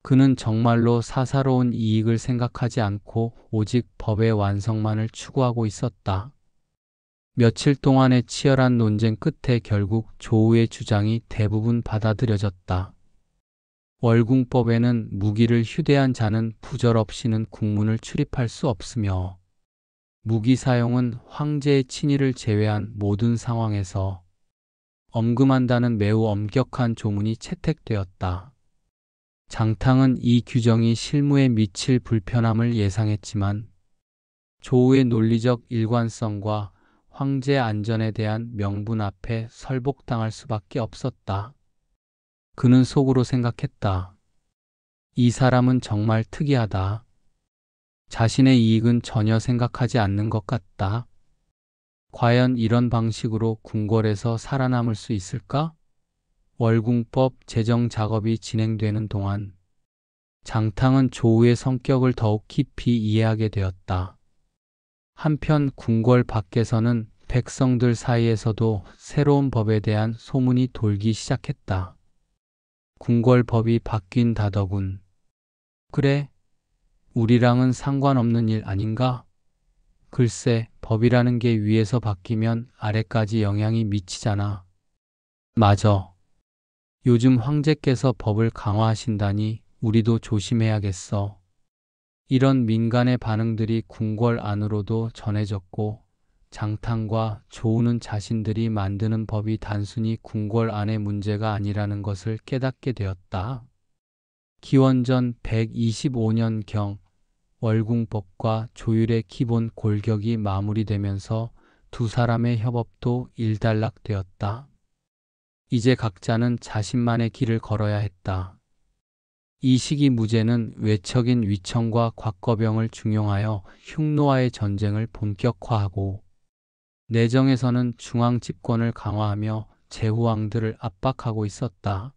그는 정말로 사사로운 이익을 생각하지 않고 오직 법의 완성만을 추구하고 있었다. 며칠 동안의 치열한 논쟁 끝에 결국 조우의 주장이 대부분 받아들여졌다. 월궁법에는 무기를 휴대한 자는 부절 없이는 국문을 출입할 수 없으며 무기 사용은 황제의 친위를 제외한 모든 상황에서 엄금한다는 매우 엄격한 조문이 채택되었다. 장탕은 이 규정이 실무에 미칠 불편함을 예상했지만 조우의 논리적 일관성과 황제 안전에 대한 명분 앞에 설복당할 수밖에 없었다. 그는 속으로 생각했다. 이 사람은 정말 특이하다. 자신의 이익은 전혀 생각하지 않는 것 같다. 과연 이런 방식으로 궁궐에서 살아남을 수 있을까? 월궁법 제정 작업이 진행되는 동안 장탕은 조우의 성격을 더욱 깊이 이해하게 되었다. 한편 궁궐 밖에서는 백성들 사이에서도 새로운 법에 대한 소문이 돌기 시작했다. 궁궐법이 바뀐다더군. 그래? 우리랑은 상관없는 일 아닌가? 글쎄, 법이라는 게 위에서 바뀌면 아래까지 영향이 미치잖아. 맞아. 요즘 황제께서 법을 강화하신다니 우리도 조심해야겠어. 이런 민간의 반응들이 궁궐 안으로도 전해졌고 장탕과 조우는 자신들이 만드는 법이 단순히 궁궐 안의 문제가 아니라는 것을 깨닫게 되었다. 기원전 125년경 월궁법과 조율의 기본 골격이 마무리되면서 두 사람의 협업도 일단락되었다. 이제 각자는 자신만의 길을 걸어야 했다. 이 시기 무제는 외척인 위청과 곽거병을 중용하여 흉노와의 전쟁을 본격화하고 내정에서는 중앙 집권을 강화하며 제후왕들을 압박하고 있었다.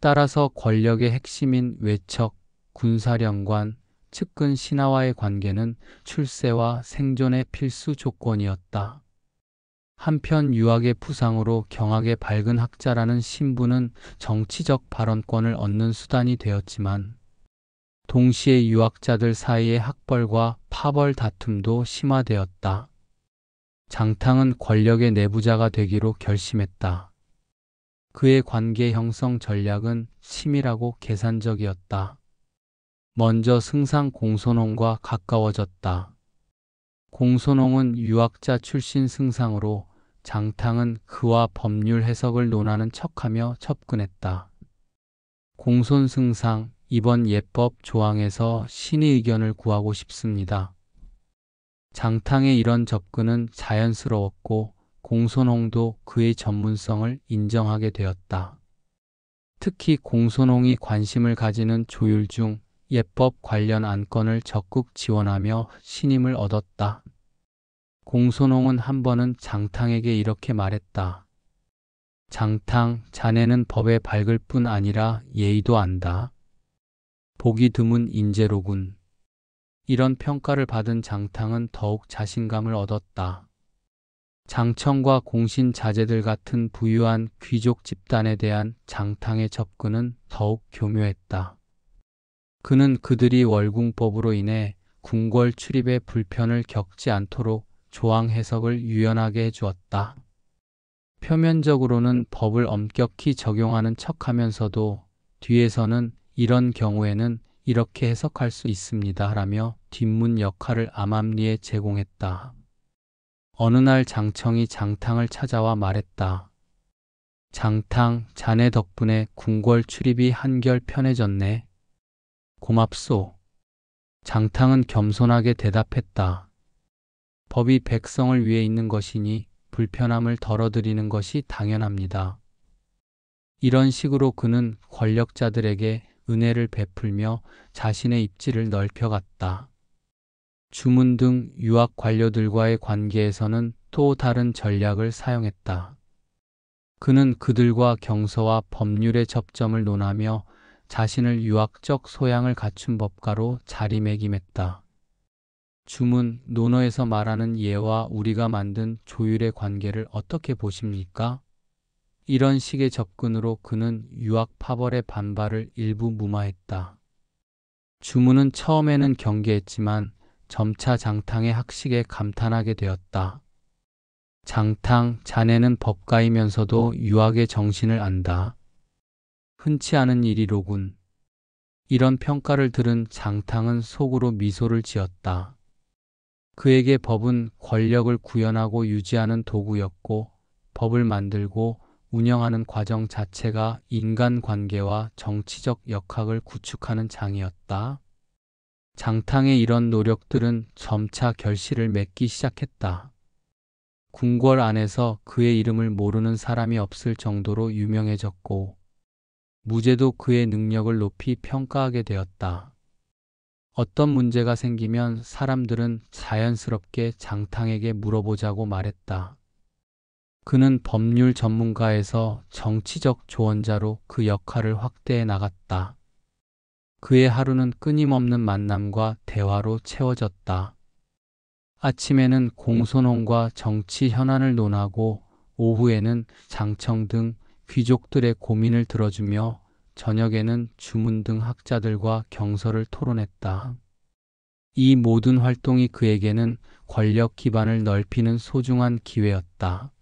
따라서 권력의 핵심인 외척, 군사령관, 측근 신하와의 관계는 출세와 생존의 필수 조건이었다. 한편 유학의 부상으로 경악에 밝은 학자라는 신분은 정치적 발언권을 얻는 수단이 되었지만 동시에 유학자들 사이의 학벌과 파벌 다툼도 심화되었다. 장탕은 권력의 내부자가 되기로 결심했다. 그의 관계 형성 전략은 치밀하고 계산적이었다. 먼저 승상 공손홍과 가까워졌다. 공손홍은 유학자 출신 승상으로 장탕은 그와 법률 해석을 논하는 척하며 접근했다. 공손승상, 이번 예법 조항에서 신의 의견을 구하고 싶습니다. 장탕의 이런 접근은 자연스러웠고 공손홍도 그의 전문성을 인정하게 되었다. 특히 공손홍이 관심을 가지는 조율 중 예법 관련 안건을 적극 지원하며 신임을 얻었다. 공손홍은 한 번은 장탕에게 이렇게 말했다. 장탕, 자네는 법에 밝을 뿐 아니라 예의도 안다. 보기 드문 인재로군. 이런 평가를 받은 장탕은 더욱 자신감을 얻었다. 장청과 공신 자제들 같은 부유한 귀족 집단에 대한 장탕의 접근은 더욱 교묘했다. 그는 그들이 월궁법으로 인해 궁궐 출입에 불편을 겪지 않도록 조항 해석을 유연하게 해주었다. 표면적으로는 법을 엄격히 적용하는 척하면서도 뒤에서는 이런 경우에는 이렇게 해석할 수 있습니다 라며 뒷문 역할을 암암리에 제공했다. 어느 날 장청이 장탕을 찾아와 말했다. 장탕, 자네 덕분에 궁궐 출입이 한결 편해졌네. 고맙소. 장탕은 겸손하게 대답했다. 법이 백성을 위해 있는 것이니 불편함을 덜어드리는 것이 당연합니다. 이런 식으로 그는 권력자들에게 은혜를 베풀며 자신의 입지를 넓혀갔다. 주문 등 유학 관료들과의 관계에서는 또 다른 전략을 사용했다. 그는 그들과 경서와 법률의 접점을 논하며 자신을 유학적 소양을 갖춘 법가로 자리매김했다. 주문, 논어에서 말하는 예와 우리가 만든 조율의 관계를 어떻게 보십니까? 이런 식의 접근으로 그는 유학 파벌의 반발을 일부 무마했다. 주문은 처음에는 경계했지만 점차 장탕의 학식에 감탄하게 되었다. 장탕, 자네는 법가이면서도 유학의 정신을 안다. 흔치 않은 일이로군. 이런 평가를 들은 장탕은 속으로 미소를 지었다. 그에게 법은 권력을 구현하고 유지하는 도구였고 법을 만들고 운영하는 과정 자체가 인간관계와 정치적 역학을 구축하는 장이었다. 장탕의 이런 노력들은 점차 결실을 맺기 시작했다. 궁궐 안에서 그의 이름을 모르는 사람이 없을 정도로 유명해졌고 무제도 그의 능력을 높이 평가하게 되었다. 어떤 문제가 생기면 사람들은 자연스럽게 장탕에게 물어보자고 말했다. 그는 법률 전문가에서 정치적 조언자로 그 역할을 확대해 나갔다. 그의 하루는 끊임없는 만남과 대화로 채워졌다. 아침에는 공손홍과 정치 현안을 논하고 오후에는 장청 등 귀족들의 고민을 들어주며 저녁에는 주문 등 학자들과 경서를 토론했다. 이 모든 활동이 그에게는 권력 기반을 넓히는 소중한 기회였다.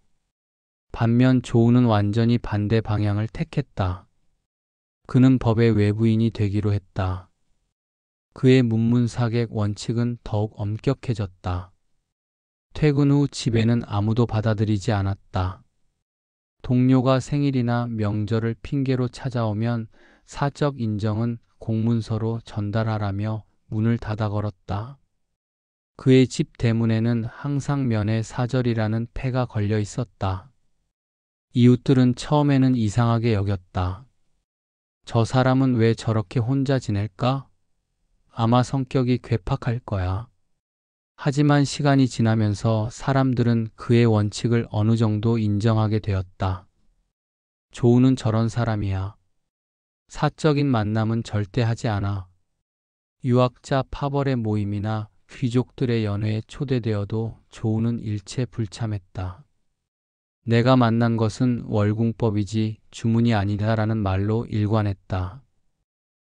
반면 조우는 완전히 반대 방향을 택했다. 그는 법의 외부인이 되기로 했다. 그의 문문사객 원칙은 더욱 엄격해졌다. 퇴근 후 집에는 아무도 받아들이지 않았다. 동료가 생일이나 명절을 핑계로 찾아오면 사적 인정은 공문서로 전달하라며 문을 닫아 걸었다. 그의 집 대문에는 항상 면에 사절이라는 패가 걸려 있었다. 이웃들은 처음에는 이상하게 여겼다. 저 사람은 왜 저렇게 혼자 지낼까? 아마 성격이 괴팍할 거야. 하지만 시간이 지나면서 사람들은 그의 원칙을 어느 정도 인정하게 되었다. 조우는 저런 사람이야. 사적인 만남은 절대 하지 않아. 유학자 파벌의 모임이나 귀족들의 연회에 초대되어도 조우는 일체 불참했다. 내가 만난 것은 월궁법이지 주문이 아니다라는 말로 일관했다.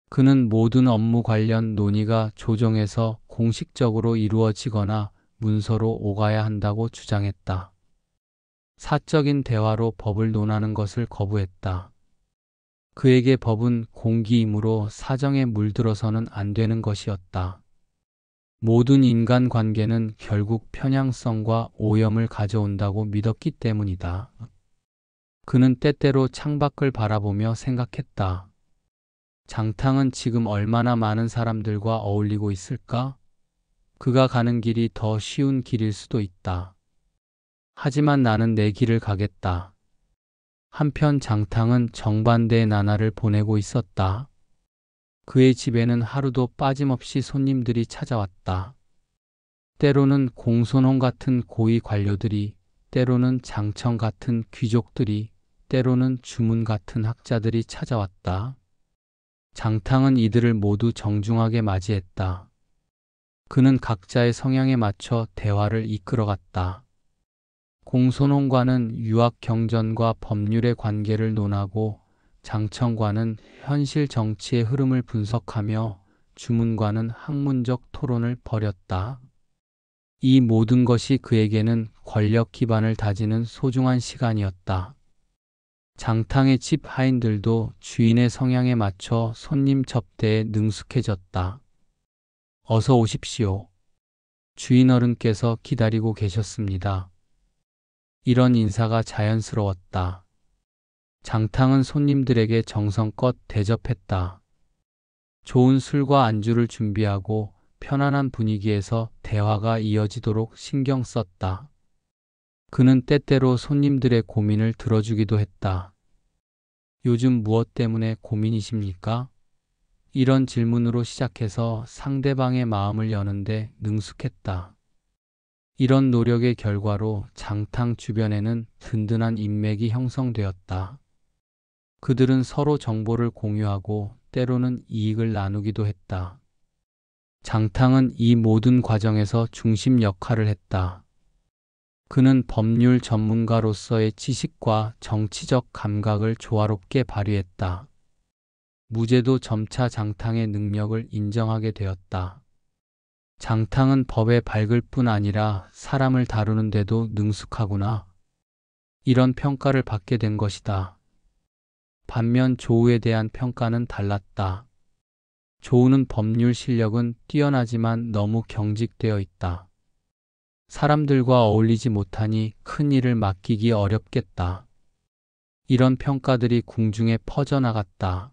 그는 모든 업무 관련 논의가 조정에서 공식적으로 이루어지거나 문서로 오가야 한다고 주장했다. 사적인 대화로 법을 논하는 것을 거부했다. 그에게 법은 공기이므로 사정에 물들어서는 안 되는 것이었다. 모든 인간 관계는 결국 편향성과 오염을 가져온다고 믿었기 때문이다. 그는 때때로 창밖을 바라보며 생각했다. 장탕은 지금 얼마나 많은 사람들과 어울리고 있을까? 그가 가는 길이 더 쉬운 길일 수도 있다. 하지만 나는 내 길을 가겠다. 한편 장탕은 정반대의 나날을 보내고 있었다. 그의 집에는 하루도 빠짐없이 손님들이 찾아왔다. 때로는 공손홍 같은 고위 관료들이, 때로는 장청 같은 귀족들이, 때로는 주문 같은 학자들이 찾아왔다. 장탕은 이들을 모두 정중하게 맞이했다. 그는 각자의 성향에 맞춰 대화를 이끌어갔다. 공손홍과는 유학 경전과 법률의 관계를 논하고, 장청과는 현실 정치의 흐름을 분석하며, 주문과는 학문적 토론을 벌였다. 이 모든 것이 그에게는 권력 기반을 다지는 소중한 시간이었다. 장탕의 집 하인들도 주인의 성향에 맞춰 손님 접대에 능숙해졌다. 어서 오십시오. 주인 어른께서 기다리고 계셨습니다. 이런 인사가 자연스러웠다. 장탕은 손님들에게 정성껏 대접했다. 좋은 술과 안주를 준비하고 편안한 분위기에서 대화가 이어지도록 신경 썼다. 그는 때때로 손님들의 고민을 들어주기도 했다. 요즘 무엇 때문에 고민이십니까? 이런 질문으로 시작해서 상대방의 마음을 여는데 능숙했다. 이런 노력의 결과로 장탕 주변에는 든든한 인맥이 형성되었다. 그들은 서로 정보를 공유하고 때로는 이익을 나누기도 했다. 장탕은 이 모든 과정에서 중심 역할을 했다. 그는 법률 전문가로서의 지식과 정치적 감각을 조화롭게 발휘했다. 무죄도 점차 장탕의 능력을 인정하게 되었다. 장탕은 법에 밝을 뿐 아니라 사람을 다루는 데도 능숙하구나. 이런 평가를 받게 된 것이다. 반면 조우에 대한 평가는 달랐다. 조우는 법률 실력은 뛰어나지만 너무 경직되어 있다. 사람들과 어울리지 못하니 큰 일을 맡기기 어렵겠다. 이런 평가들이 궁중에 퍼져나갔다.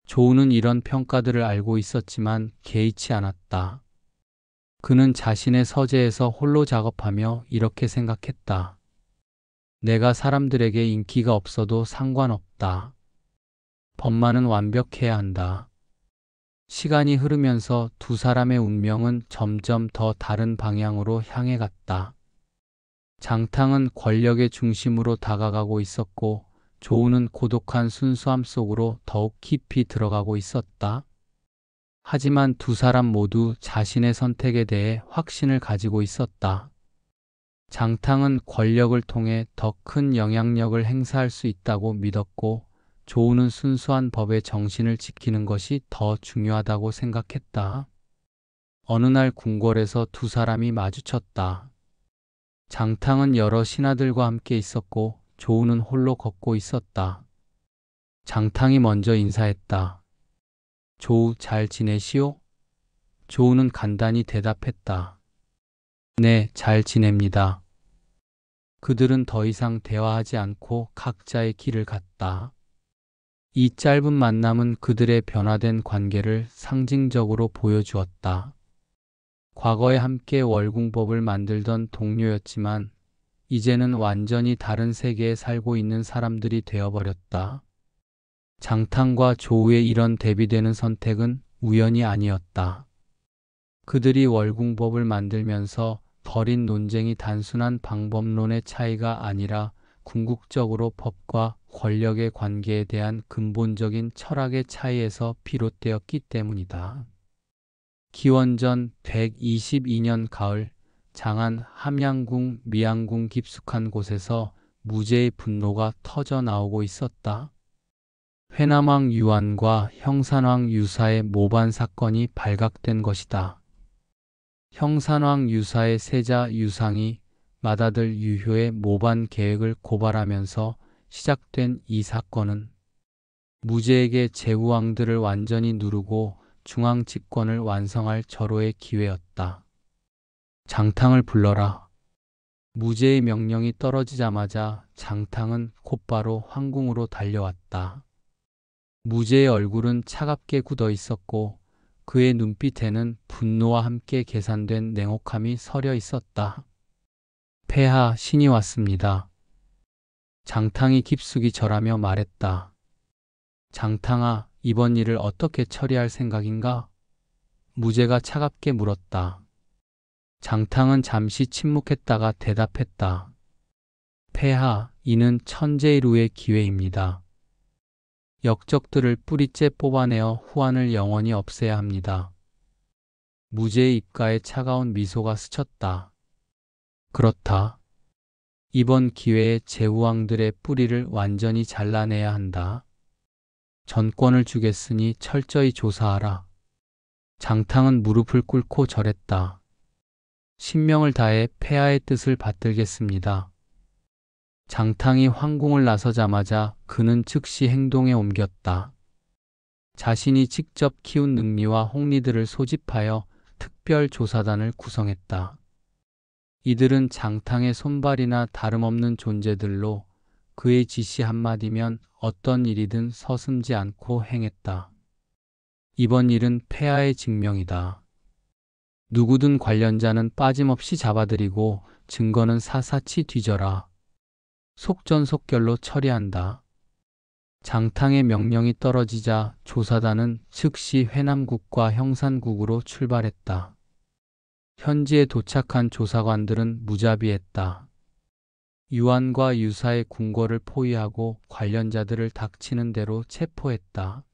조우는 이런 평가들을 알고 있었지만 개의치 않았다. 그는 자신의 서재에서 홀로 작업하며 이렇게 생각했다. 내가 사람들에게 인기가 없어도 상관없다. 법만은 완벽해야 한다. 시간이 흐르면서 두 사람의 운명은 점점 더 다른 방향으로 향해 갔다. 장탕은 권력의 중심으로 다가가고 있었고, 조우는 고독한 순수함 속으로 더욱 깊이 들어가고 있었다. 하지만 두 사람 모두 자신의 선택에 대해 확신을 가지고 있었다. 장탕은 권력을 통해 더 큰 영향력을 행사할 수 있다고 믿었고, 조우는 순수한 법의 정신을 지키는 것이 더 중요하다고 생각했다. 어느 날 궁궐에서 두 사람이 마주쳤다. 장탕은 여러 신하들과 함께 있었고, 조우는 홀로 걷고 있었다. 장탕이 먼저 인사했다. 조우, 잘 지내시오? 조우는 간단히 대답했다. 네, 잘 지냅니다. 그들은 더 이상 대화하지 않고 각자의 길을 갔다. 이 짧은 만남은 그들의 변화된 관계를 상징적으로 보여주었다. 과거에 함께 월궁법을 만들던 동료였지만 이제는 완전히 다른 세계에 살고 있는 사람들이 되어버렸다. 장탕과 조우의 이런 대비되는 선택은 우연이 아니었다. 그들이 월궁법을 만들면서 벌인 논쟁이 단순한 방법론의 차이가 아니라 궁극적으로 법과 권력의 관계에 대한 근본적인 철학의 차이에서 비롯되었기 때문이다. 기원전 122년 가을, 장안 함양궁 미양궁 깊숙한 곳에서 무제의 분노가 터져 나오고 있었다. 회남왕 유한과 형산왕 유사의 모반 사건이 발각된 것이다. 형산왕 유사의 세자 유상이 맏아들 유효의 모반 계획을 고발하면서 시작된 이 사건은 무제에게 제후왕들을 완전히 누르고 중앙 집권을 완성할 절호의 기회였다. 장탕을 불러라. 무제의 명령이 떨어지자마자 장탕은 곧바로 황궁으로 달려왔다. 무제의 얼굴은 차갑게 굳어 있었고 그의 눈빛에는 분노와 함께 계산된 냉혹함이 서려 있었다. 폐하, 신이 왔습니다. 장탕이 깊숙이 절하며 말했다. 장탕아, 이번 일을 어떻게 처리할 생각인가? 무제가 차갑게 물었다. 장탕은 잠시 침묵했다가 대답했다. 폐하, 이는 천재일우의 기회입니다. 역적들을 뿌리째 뽑아내어 후환을 영원히 없애야 합니다. 무제의 입가에 차가운 미소가 스쳤다. 그렇다. 이번 기회에 제후왕들의 뿌리를 완전히 잘라내야 한다. 전권을 주겠으니 철저히 조사하라. 장탕은 무릎을 꿇고 절했다. 신명을 다해 폐하의 뜻을 받들겠습니다. 장탕이 황궁을 나서자마자 그는 즉시 행동에 옮겼다. 자신이 직접 키운 능리와 홍리들을 소집하여 특별 조사단을 구성했다. 이들은 장탕의 손발이나 다름없는 존재들로 그의 지시 한마디면 어떤 일이든 서슴지 않고 행했다. 이번 일은 폐하의 직명이다. 누구든 관련자는 빠짐없이 잡아들이고 증거는 사사치 뒤져라. 속전속결로 처리한다. 장탕의 명령이 떨어지자 조사단은 즉시 회남국과 형산국으로 출발했다. 현지에 도착한 조사관들은 무자비했다. 유한과 유사의 궁궐을 포위하고 관련자들을 닥치는 대로 체포했다.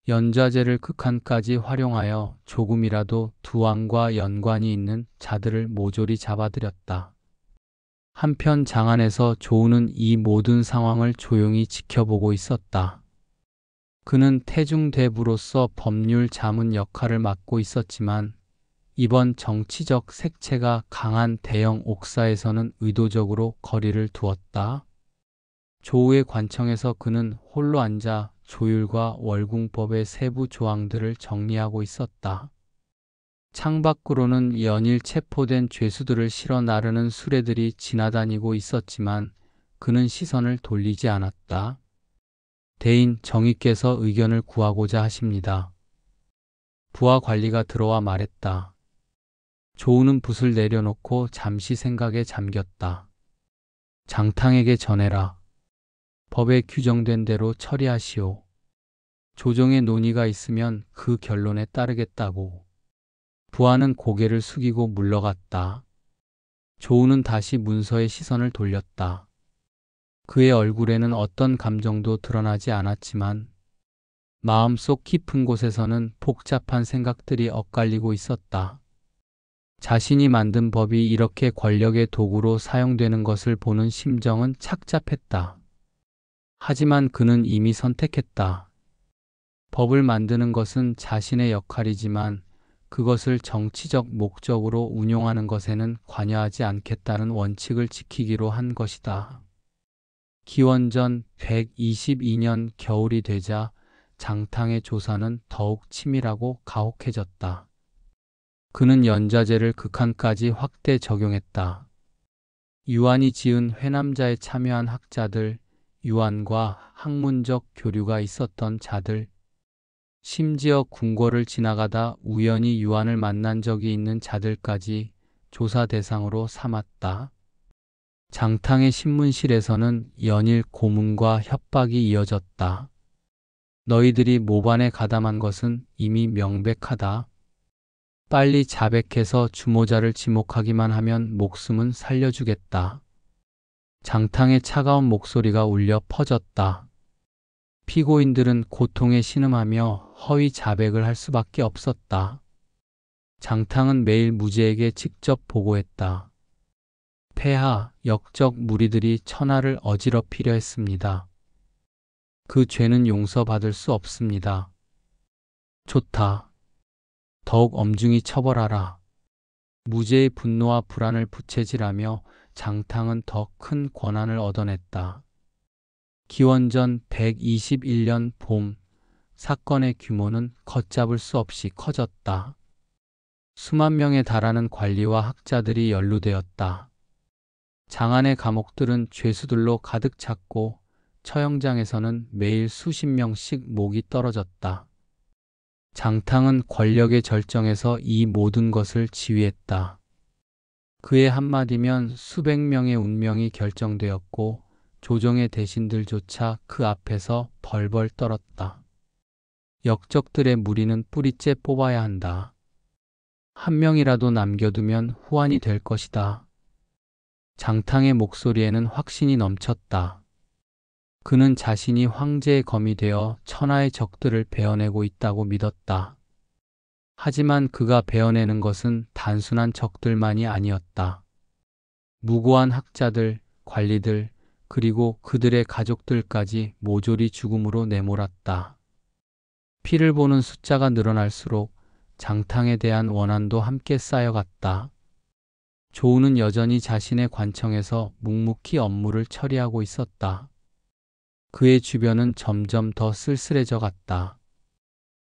연좌제를 극한까지 활용하여 조금이라도 두왕과 연관이 있는 자들을 모조리 잡아들였다. 한편 장안에서 조우는 이 모든 상황을 조용히 지켜보고 있었다. 그는 태중대부로서 법률 자문 역할을 맡고 있었지만 이번 정치적 색채가 강한 대형 옥사에서는 의도적으로 거리를 두었다. 조우의 관청에서 그는 홀로 앉아 조율과 월궁법의 세부 조항들을 정리하고 있었다. 창밖으로는 연일 체포된 죄수들을 실어 나르는 수레들이 지나다니고 있었지만 그는 시선을 돌리지 않았다. 대인 정의께서 의견을 구하고자 하십니다. 부하 관리가 들어와 말했다. 조우는 붓을 내려놓고 잠시 생각에 잠겼다. 장탕에게 전해라. 법에 규정된 대로 처리하시오. 조정의 논의가 있으면 그 결론에 따르겠다고. 부하는 고개를 숙이고 물러갔다. 조우는 다시 문서에 시선을 돌렸다. 그의 얼굴에는 어떤 감정도 드러나지 않았지만 마음속 깊은 곳에서는 복잡한 생각들이 엇갈리고 있었다. 자신이 만든 법이 이렇게 권력의 도구로 사용되는 것을 보는 심정은 착잡했다. 하지만 그는 이미 선택했다. 법을 만드는 것은 자신의 역할이지만 그것을 정치적 목적으로 운용하는 것에는 관여하지 않겠다는 원칙을 지키기로 한 것이다. 기원전 122년 겨울이 되자 장탕의 조사는 더욱 치밀하고 가혹해졌다. 그는 연좌제를 극한까지 확대 적용했다. 유한이 지은 회남자에 참여한 학자들, 유한과 학문적 교류가 있었던 자들, 심지어 궁궐을 지나가다 우연히 유한을 만난 적이 있는 자들까지 조사 대상으로 삼았다. 장탕의 신문실에서는 연일 고문과 협박이 이어졌다. 너희들이 모반에 가담한 것은 이미 명백하다. 빨리 자백해서 주모자를 지목하기만 하면 목숨은 살려주겠다. 장탕의 차가운 목소리가 울려 퍼졌다. 피고인들은 고통에 신음하며 허위 자백을 할 수밖에 없었다. 장탕은 매일 무제에게 직접 보고했다. 폐하, 역적 무리들이 천하를 어지럽히려 했습니다. 그 죄는 용서받을 수 없습니다. 좋다. 더욱 엄중히 처벌하라. 무제의 분노와 불안을 부채질하며 장탕은 더 큰 권한을 얻어냈다. 기원전 121년 봄, 사건의 규모는 걷잡을 수 없이 커졌다. 수만 명에 달하는 관리와 학자들이 연루되었다. 장안의 감옥들은 죄수들로 가득 찼고 처형장에서는 매일 수십 명씩 목이 떨어졌다. 장탕은 권력의 절정에서 이 모든 것을 지휘했다. 그의 한마디면 수백 명의 운명이 결정되었고 조정의 대신들조차 그 앞에서 벌벌 떨었다. 역적들의 무리는 뿌리째 뽑아야 한다. 한 명이라도 남겨두면 후환이 될 것이다. 장탕의 목소리에는 확신이 넘쳤다. 그는 자신이 황제의 검이 되어 천하의 적들을 베어내고 있다고 믿었다. 하지만 그가 베어내는 것은 단순한 적들만이 아니었다. 무고한 학자들, 관리들, 그리고 그들의 가족들까지 모조리 죽음으로 내몰았다. 피를 보는 숫자가 늘어날수록 장탕에 대한 원한도 함께 쌓여갔다. 조우는 여전히 자신의 관청에서 묵묵히 업무를 처리하고 있었다. 그의 주변은 점점 더 쓸쓸해져 갔다.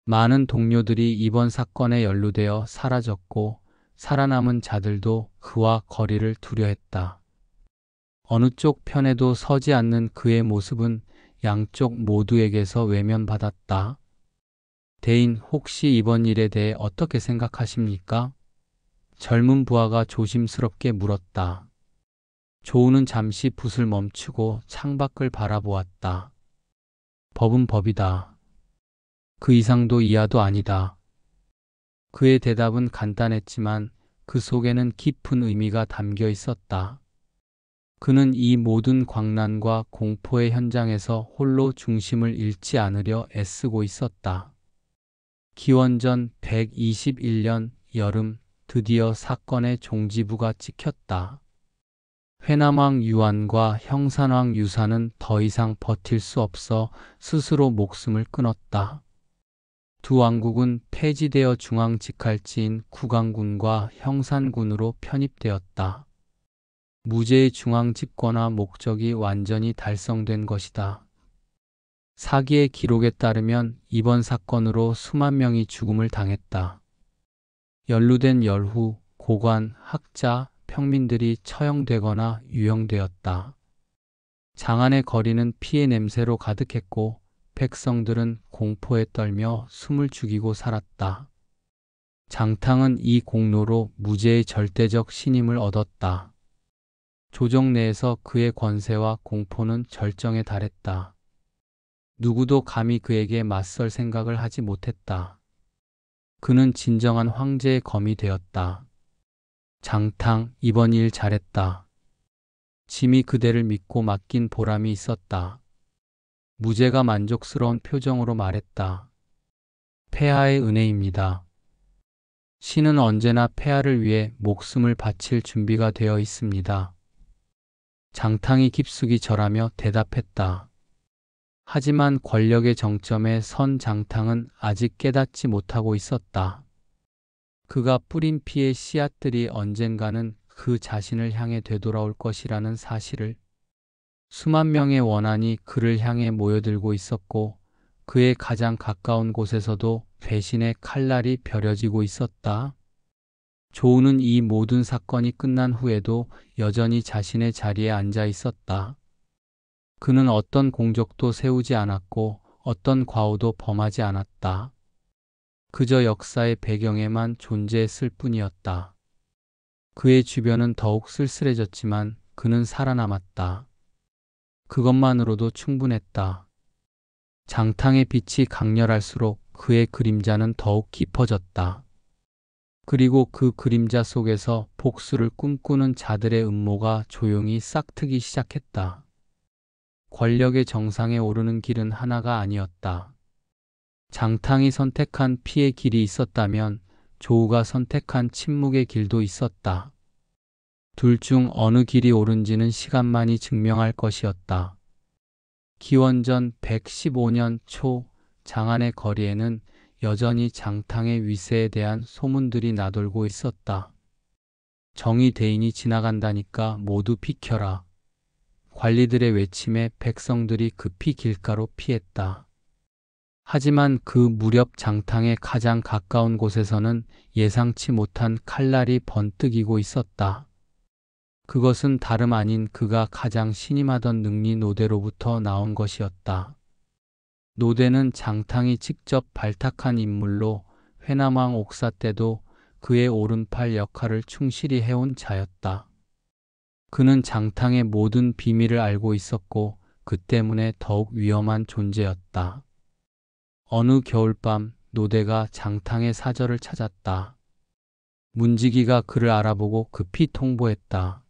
많은 동료들이 이번 사건에 연루되어 사라졌고 살아남은 자들도 그와 거리를 두려했다. 어느 쪽 편에도 서지 않는 그의 모습은 양쪽 모두에게서 외면받았다. 대인, 혹시 이번 일에 대해 어떻게 생각하십니까? 젊은 부하가 조심스럽게 물었다. 조우는 잠시 붓을 멈추고 창밖을 바라보았다. 법은 법이다. 그 이상도 이하도 아니다. 그의 대답은 간단했지만 그 속에는 깊은 의미가 담겨 있었다. 그는 이 모든 광란과 공포의 현장에서 홀로 중심을 잃지 않으려 애쓰고 있었다. 기원전 121년 여름, 드디어 사건의 종지부가 찍혔다. 회남왕 유한과 형산왕 유사는 더 이상 버틸 수 없어 스스로 목숨을 끊었다. 두 왕국은 폐지되어 중앙 직할지인 구강군과 형산군으로 편입되었다. 무제의 중앙 집권화 목적이 완전히 달성된 것이다. 사기의 기록에 따르면 이번 사건으로 수만 명이 죽음을 당했다. 연루된 열후, 고관, 학자, 평민들이 처형되거나 유형되었다. 장안의 거리는 피의 냄새로 가득했고 백성들은 공포에 떨며 숨을 죽이고 살았다. 장탕은 이 공로로 무제의 절대적 신임을 얻었다. 조정 내에서 그의 권세와 공포는 절정에 달했다. 누구도 감히 그에게 맞설 생각을 하지 못했다. 그는 진정한 황제의 검이 되었다. 장탕, 이번 일 잘했다. 짐이 그대를 믿고 맡긴 보람이 있었다. 무제가 만족스러운 표정으로 말했다. 폐하의 은혜입니다. 신은 언제나 폐하를 위해 목숨을 바칠 준비가 되어 있습니다. 장탕이 깊숙이 절하며 대답했다. 하지만 권력의 정점에 선 장탕은 아직 깨닫지 못하고 있었다. 그가 뿌린 피의 씨앗들이 언젠가는 그 자신을 향해 되돌아올 것이라는 사실을. 수만 명의 원한이 그를 향해 모여들고 있었고 그의 가장 가까운 곳에서도 배신의 칼날이 벼려지고 있었다. 조우는 이 모든 사건이 끝난 후에도 여전히 자신의 자리에 앉아 있었다. 그는 어떤 공적도 세우지 않았고 어떤 과오도 범하지 않았다. 그저 역사의 배경에만 존재했을 뿐이었다. 그의 주변은 더욱 쓸쓸해졌지만 그는 살아남았다. 그것만으로도 충분했다. 장탕의 빛이 강렬할수록 그의 그림자는 더욱 깊어졌다. 그리고 그 그림자 속에서 복수를 꿈꾸는 자들의 음모가 조용히 싹트기 시작했다. 권력의 정상에 오르는 길은 하나가 아니었다. 장탕이 선택한 피의 길이 있었다면 조우가 선택한 침묵의 길도 있었다. 둘 중 어느 길이 옳은지는 시간만이 증명할 것이었다. 기원전 115년 초 장안의 거리에는 여전히 장탕의 위세에 대한 소문들이 나돌고 있었다. 정의 대인이 지나간다니까 모두 비켜라. 관리들의 외침에 백성들이 급히 길가로 피했다. 하지만 그 무렵 장탕의 가장 가까운 곳에서는 예상치 못한 칼날이 번뜩이고 있었다. 그것은 다름 아닌 그가 가장 신임하던 능리 노대로부터 나온 것이었다. 노대는 장탕이 직접 발탁한 인물로 회남왕 옥사 때도 그의 오른팔 역할을 충실히 해온 자였다. 그는 장탕의 모든 비밀을 알고 있었고 그 때문에 더욱 위험한 존재였다. 어느 겨울밤 노대가 장탕의 사절을 찾았다. 문지기가 그를 알아보고 급히 통보했다.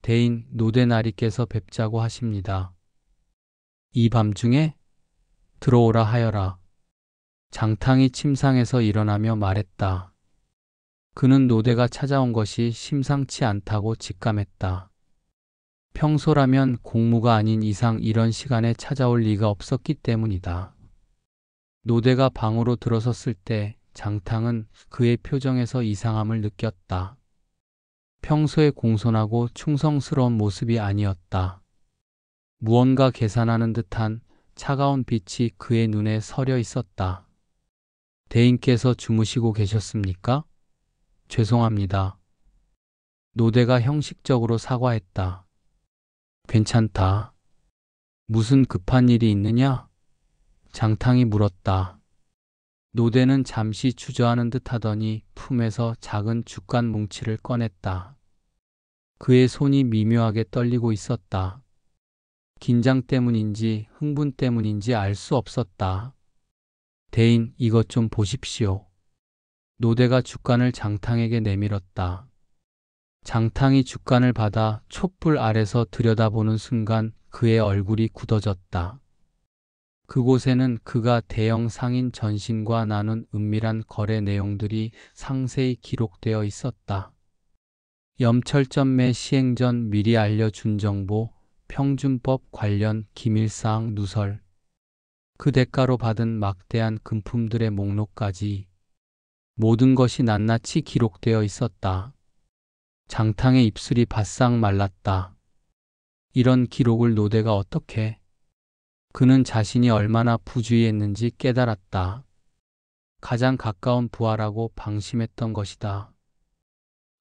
대인 노대나리께서 뵙자고 하십니다. 이 밤중에 들어오라 하여라. 장탕이 침상에서 일어나며 말했다. 그는 노대가 찾아온 것이 심상치 않다고 직감했다. 평소라면 공무가 아닌 이상 이런 시간에 찾아올 리가 없었기 때문이다. 노대가 방으로 들어섰을 때 장탕은 그의 표정에서 이상함을 느꼈다. 평소에 공손하고 충성스러운 모습이 아니었다. 무언가 계산하는 듯한 차가운 빛이 그의 눈에 서려 있었다. 대인께서 주무시고 계셨습니까? 죄송합니다. 노대가 형식적으로 사과했다. 괜찮다. 무슨 급한 일이 있느냐? 장탕이 물었다. 노대는 잠시 주저하는 듯 하더니 품에서 작은 죽간 뭉치를 꺼냈다. 그의 손이 미묘하게 떨리고 있었다. 긴장 때문인지 흥분 때문인지 알 수 없었다. 대인, 이것 좀 보십시오. 노대가 죽간을 장탕에게 내밀었다. 장탕이 죽간을 받아 촛불 아래서 들여다보는 순간 그의 얼굴이 굳어졌다. 그곳에는 그가 대형 상인 전신과 나눈 은밀한 거래 내용들이 상세히 기록되어 있었다. 염철전매 시행 전 미리 알려준 정보, 평준법 관련 기밀사항 누설, 그 대가로 받은 막대한 금품들의 목록까지 모든 것이 낱낱이 기록되어 있었다. 장탕의 입술이 바싹 말랐다. 이런 기록을 노대가 어떻게? 그는 자신이 얼마나 부주의했는지 깨달았다. 가장 가까운 부하라고 방심했던 것이다.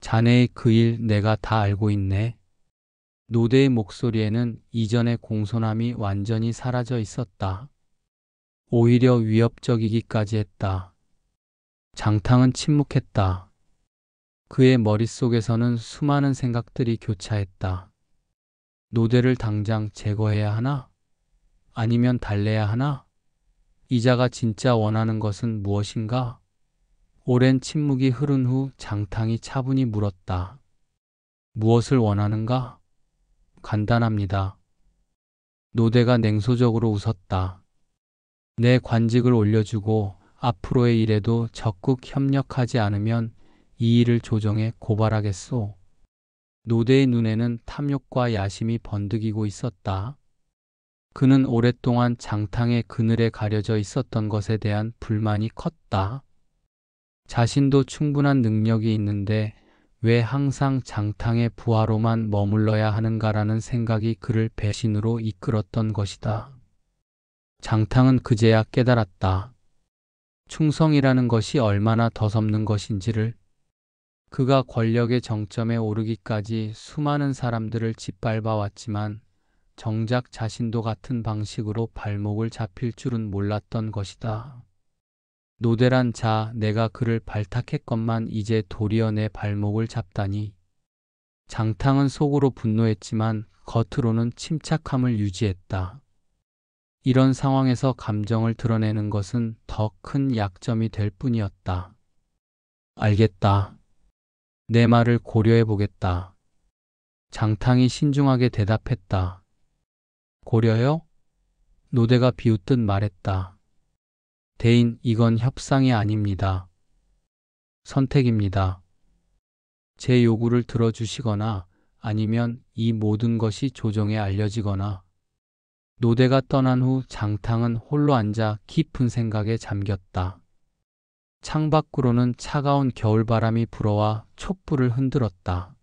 자네의 그 일 내가 다 알고 있네. 노대의 목소리에는 이전의 공손함이 완전히 사라져 있었다. 오히려 위협적이기까지 했다. 장탕은 침묵했다. 그의 머릿속에서는 수많은 생각들이 교차했다. 노대를 당장 제거해야 하나? 아니면 달래야 하나? 이자가 진짜 원하는 것은 무엇인가? 오랜 침묵이 흐른 후 장탕이 차분히 물었다. 무엇을 원하는가? 간단합니다. 노대가 냉소적으로 웃었다. 내 관직을 올려주고 앞으로의 일에도 적극 협력하지 않으면 이 일을 조정해 고발하겠소. 노대의 눈에는 탐욕과 야심이 번득이고 있었다. 그는 오랫동안 장탕의 그늘에 가려져 있었던 것에 대한 불만이 컸다. 자신도 충분한 능력이 있는데 왜 항상 장탕의 부하로만 머물러야 하는가라는 생각이 그를 배신으로 이끌었던 것이다. 장탕은 그제야 깨달았다. 충성이라는 것이 얼마나 더섭는 것인지를. 그가 권력의 정점에 오르기까지 수많은 사람들을 짓밟아 왔지만 정작 자신도 같은 방식으로 발목을 잡힐 줄은 몰랐던 것이다. 노대란 자, 내가 그를 발탁했건만 이제 도리어 내 발목을 잡다니. 장탕은 속으로 분노했지만 겉으로는 침착함을 유지했다. 이런 상황에서 감정을 드러내는 것은 더 큰 약점이 될 뿐이었다. 알겠다. 내 말을 고려해 보겠다. 장탕이 신중하게 대답했다. 고려요? 노대가 비웃듯 말했다. 대인, 이건 협상이 아닙니다. 선택입니다. 제 요구를 들어주시거나 아니면 이 모든 것이 조정에 알려지거나. 노대가 떠난 후 장탕은 홀로 앉아 깊은 생각에 잠겼다. 창밖으로는 차가운 겨울바람이 불어와 촛불을 흔들었다.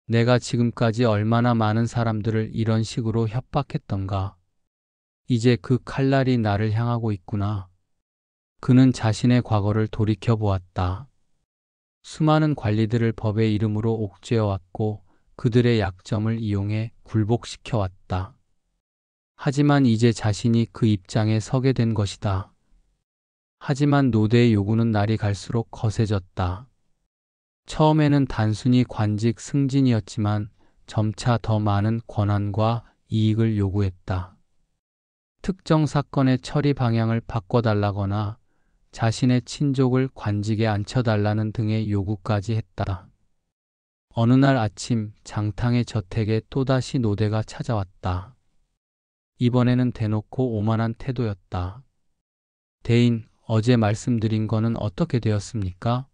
내가 지금까지 얼마나 많은 사람들을 이런 식으로 협박했던가. 이제 그 칼날이 나를 향하고 있구나. 그는 자신의 과거를 돌이켜 보았다. 수많은 관리들을 법의 이름으로 옥죄어왔고 그들의 약점을 이용해 굴복시켜왔다. 하지만 이제 자신이 그 입장에 서게 된 것이다. 하지만 노대의 요구는 날이 갈수록 거세졌다. 처음에는 단순히 관직 승진이었지만 점차 더 많은 권한과 이익을 요구했다. 특정 사건의 처리 방향을 바꿔달라거나 자신의 친족을 관직에 앉혀달라는 등의 요구까지 했다. 어느 날 아침 장탕의 저택에 또다시 노대가 찾아왔다. 이번에는 대놓고 오만한 태도였다. 대인, 어제 말씀드린 거는 어떻게 되었습니까?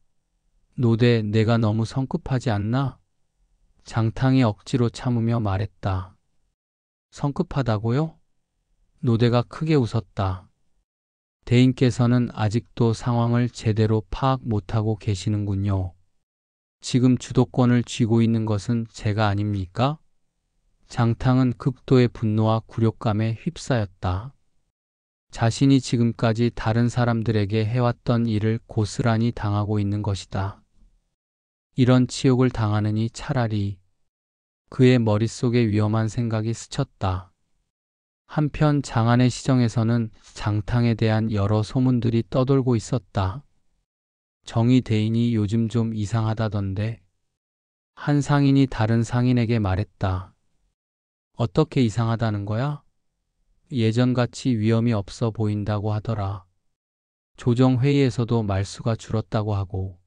노대, 내가 너무 성급하지 않나? 장탕이 억지로 참으며 말했다. 성급하다고요? 노대가 크게 웃었다. 대인께서는 아직도 상황을 제대로 파악 못하고 계시는군요. 지금 주도권을 쥐고 있는 것은 제가 아닙니까? 장탕은 극도의 분노와 굴욕감에 휩싸였다. 자신이 지금까지 다른 사람들에게 해왔던 일을 고스란히 당하고 있는 것이다. 이런 치욕을 당하느니 차라리 그의 머릿속에 위험한 생각이 스쳤다. 한편 장안의 시정에서는 장탕에 대한 여러 소문들이 떠돌고 있었다. 정의 대인이 요즘 좀 이상하다던데. 한 상인이 다른 상인에게 말했다. 어떻게 이상하다는 거야? 예전같이 위험이 없어 보인다고 하더라. 조정회의에서도 말수가 줄었다고 하고.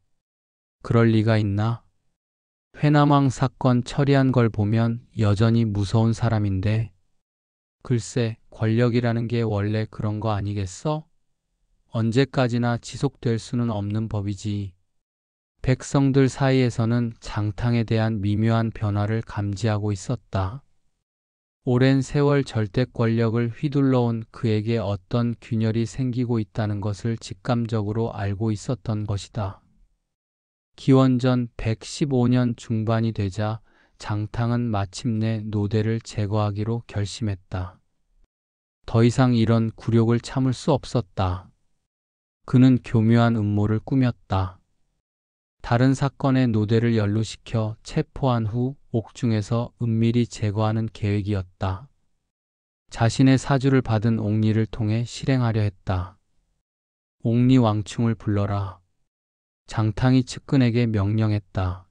그럴 리가 있나? 회남왕 사건 처리한 걸 보면 여전히 무서운 사람인데. 글쎄, 권력이라는 게 원래 그런 거 아니겠어? 언제까지나 지속될 수는 없는 법이지. 백성들 사이에서는 장탕에 대한 미묘한 변화를 감지하고 있었다. 오랜 세월 절대 권력을 휘둘러온 그에게 어떤 균열이 생기고 있다는 것을 직감적으로 알고 있었던 것이다. 기원전 115년 중반이 되자 장탕은 마침내 노대를 제거하기로 결심했다. 더 이상 이런 굴욕을 참을 수 없었다. 그는 교묘한 음모를 꾸몄다. 다른 사건의 노대를 연루시켜 체포한 후 옥중에서 은밀히 제거하는 계획이었다. 자신의 사주를 받은 옥리를 통해 실행하려 했다. 옥리 왕충을 불러라. 장탕이 측근에게 명령했다.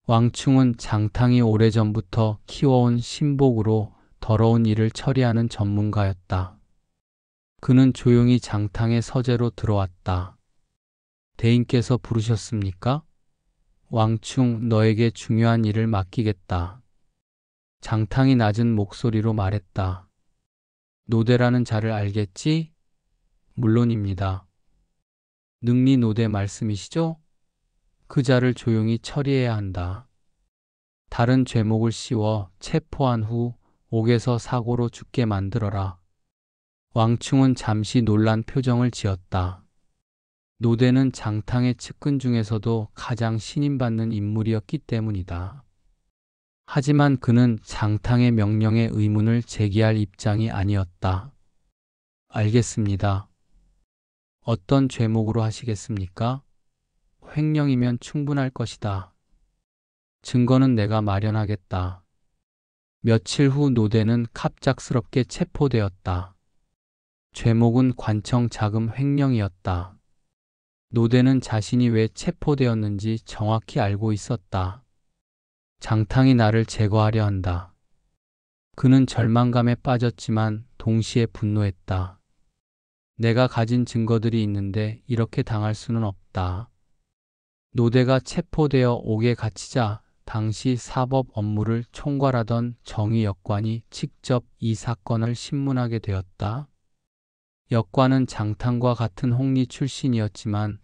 왕충은 장탕이 오래전부터 키워온 신복으로 더러운 일을 처리하는 전문가였다. 그는 조용히 장탕의 서재로 들어왔다. 대인께서 부르셨습니까? 왕충, 너에게 중요한 일을 맡기겠다. 장탕이 낮은 목소리로 말했다. 노대라는 자를 알겠지? 물론입니다. 능리 노대 말씀이시죠? 그 자를 조용히 처리해야 한다. 다른 죄목을 씌워 체포한 후 옥에서 사고로 죽게 만들어라. 왕충은 잠시 놀란 표정을 지었다. 노대는 장탕의 측근 중에서도 가장 신임받는 인물이었기 때문이다. 하지만 그는 장탕의 명령에 의문을 제기할 입장이 아니었다. 알겠습니다. 어떤 죄목으로 하시겠습니까? 횡령이면 충분할 것이다. 증거는 내가 마련하겠다. 며칠 후 노대는 갑작스럽게 체포되었다. 죄목은 관청 자금 횡령이었다. 노대는 자신이 왜 체포되었는지 정확히 알고 있었다. 장탕이 나를 제거하려 한다. 그는 절망감에 빠졌지만 동시에 분노했다. 내가 가진 증거들이 있는데 이렇게 당할 수는 없다. 노대가 체포되어 옥에 갇히자 당시 사법 업무를 총괄하던 정의 역관이 직접 이 사건을 신문하게 되었다. 역관은 장탕과 같은 홍리 출신이었지만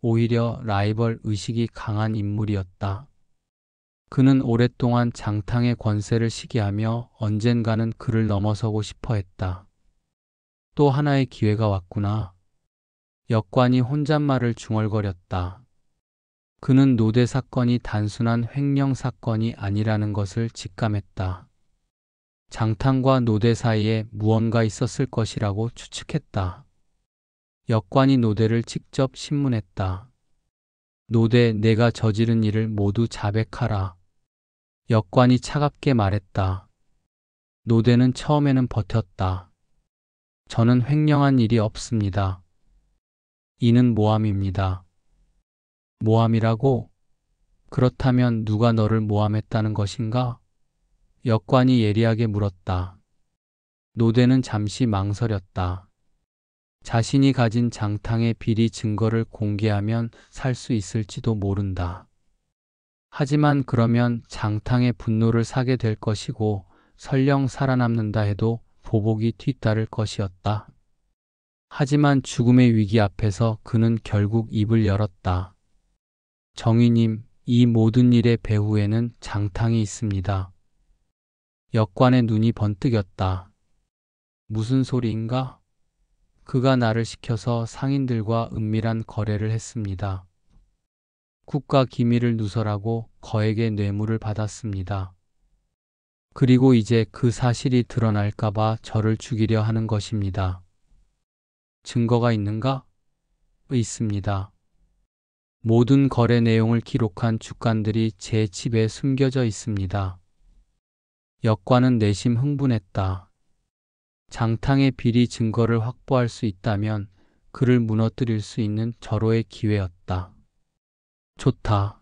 오히려 라이벌 의식이 강한 인물이었다. 그는 오랫동안 장탕의 권세를 시기하며 언젠가는 그를 넘어서고 싶어 했다. 또 하나의 기회가 왔구나. 역관이 혼잣말을 중얼거렸다. 그는 노대 사건이 단순한 횡령 사건이 아니라는 것을 직감했다. 장탕과 노대 사이에 무언가 있었을 것이라고 추측했다. 역관이 노대를 직접 신문했다. 노대, 내가 저지른 일을 모두 자백하라. 역관이 차갑게 말했다. 노대는 처음에는 버텼다. 저는 횡령한 일이 없습니다. 이는 모함입니다. 모함이라고? 그렇다면 누가 너를 모함했다는 것인가? 역관이 예리하게 물었다. 노대는 잠시 망설였다. 자신이 가진 장탕의 비리 증거를 공개하면 살 수 있을지도 모른다. 하지만 그러면 장탕의 분노를 사게 될 것이고 설령 살아남는다 해도 보복이 뒤따를 것이었다. 하지만 죽음의 위기 앞에서 그는 결국 입을 열었다. 정의님, 이 모든 일의 배후에는 장탕이 있습니다. 역관의 눈이 번뜩였다. 무슨 소리인가? 그가 나를 시켜서 상인들과 은밀한 거래를 했습니다. 국가 기밀을 누설하고 거액의 뇌물을 받았습니다. 그리고 이제 그 사실이 드러날까봐 저를 죽이려 하는 것입니다. 증거가 있는가? 있습니다. 모든 거래 내용을 기록한 주간들이 제 집에 숨겨져 있습니다. 역관은 내심 흥분했다. 장탕의 비리 증거를 확보할 수 있다면 그를 무너뜨릴 수 있는 절호의 기회였다. 좋다.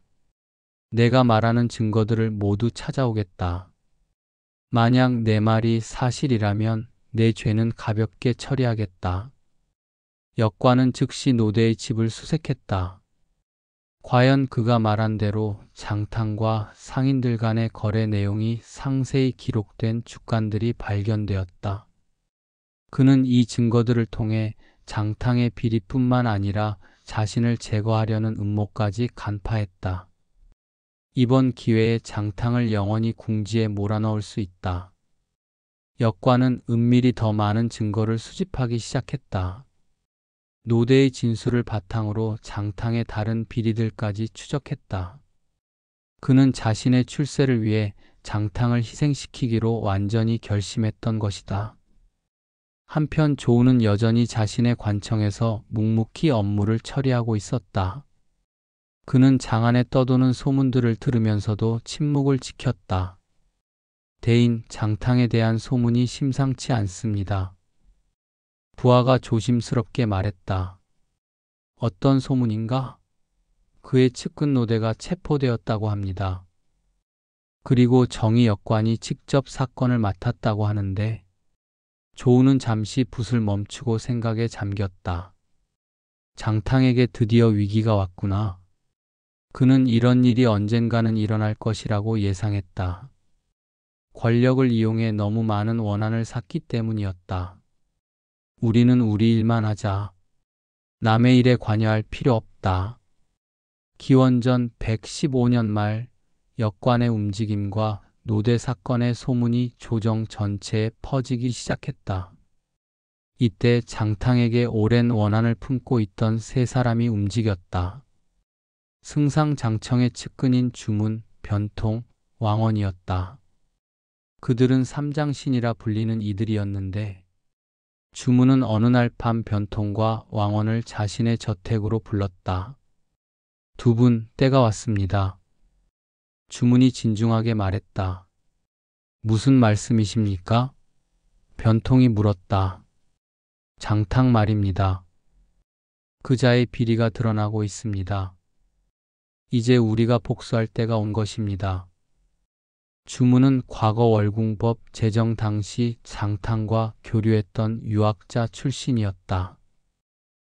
내가 말하는 증거들을 모두 찾아오겠다. 만약 내 말이 사실이라면 내 죄는 가볍게 처리하겠다. 역관은 즉시 노대의 집을 수색했다. 과연 그가 말한 대로 장탕과 상인들 간의 거래 내용이 상세히 기록된 주간들이 발견되었다. 그는 이 증거들을 통해 장탕의 비리뿐만 아니라 자신을 제거하려는 음모까지 간파했다. 이번 기회에 장탕을 영원히 궁지에 몰아넣을 수 있다. 역관은 은밀히 더 많은 증거를 수집하기 시작했다. 노대의 진술을 바탕으로 장탕의 다른 비리들까지 추적했다. 그는 자신의 출세를 위해 장탕을 희생시키기로 완전히 결심했던 것이다. 한편 조우는 여전히 자신의 관청에서 묵묵히 업무를 처리하고 있었다. 그는 장안에 떠도는 소문들을 들으면서도 침묵을 지켰다. 대인 장탕에 대한 소문이 심상치 않습니다. 부하가 조심스럽게 말했다. 어떤 소문인가? 그의 측근 노대가 체포되었다고 합니다. 그리고 정의 역관이 직접 사건을 맡았다고 하는데 조우는 잠시 붓을 멈추고 생각에 잠겼다. 장탕에게 드디어 위기가 왔구나. 그는 이런 일이 언젠가는 일어날 것이라고 예상했다. 권력을 이용해 너무 많은 원한을 샀기 때문이었다. 우리는 우리 일만 하자. 남의 일에 관여할 필요 없다. 기원전 115년 말 역관의 움직임과 노대 사건의 소문이 조정 전체에 퍼지기 시작했다. 이때 장탕에게 오랜 원한을 품고 있던 세 사람이 움직였다. 승상장청의 측근인 주문, 변통, 왕원이었다. 그들은 삼장신이라 불리는 이들이었는데 주문은 어느 날 밤 변통과 왕원을 자신의 저택으로 불렀다. 두 분, 때가 왔습니다. 주문이 진중하게 말했다. 무슨 말씀이십니까? 변통이 물었다. 장탕 말입니다. 그자의 비리가 드러나고 있습니다. 이제 우리가 복수할 때가 온 것입니다. 주문은 과거 월궁법 제정 당시 장탕과 교류했던 유학자 출신이었다.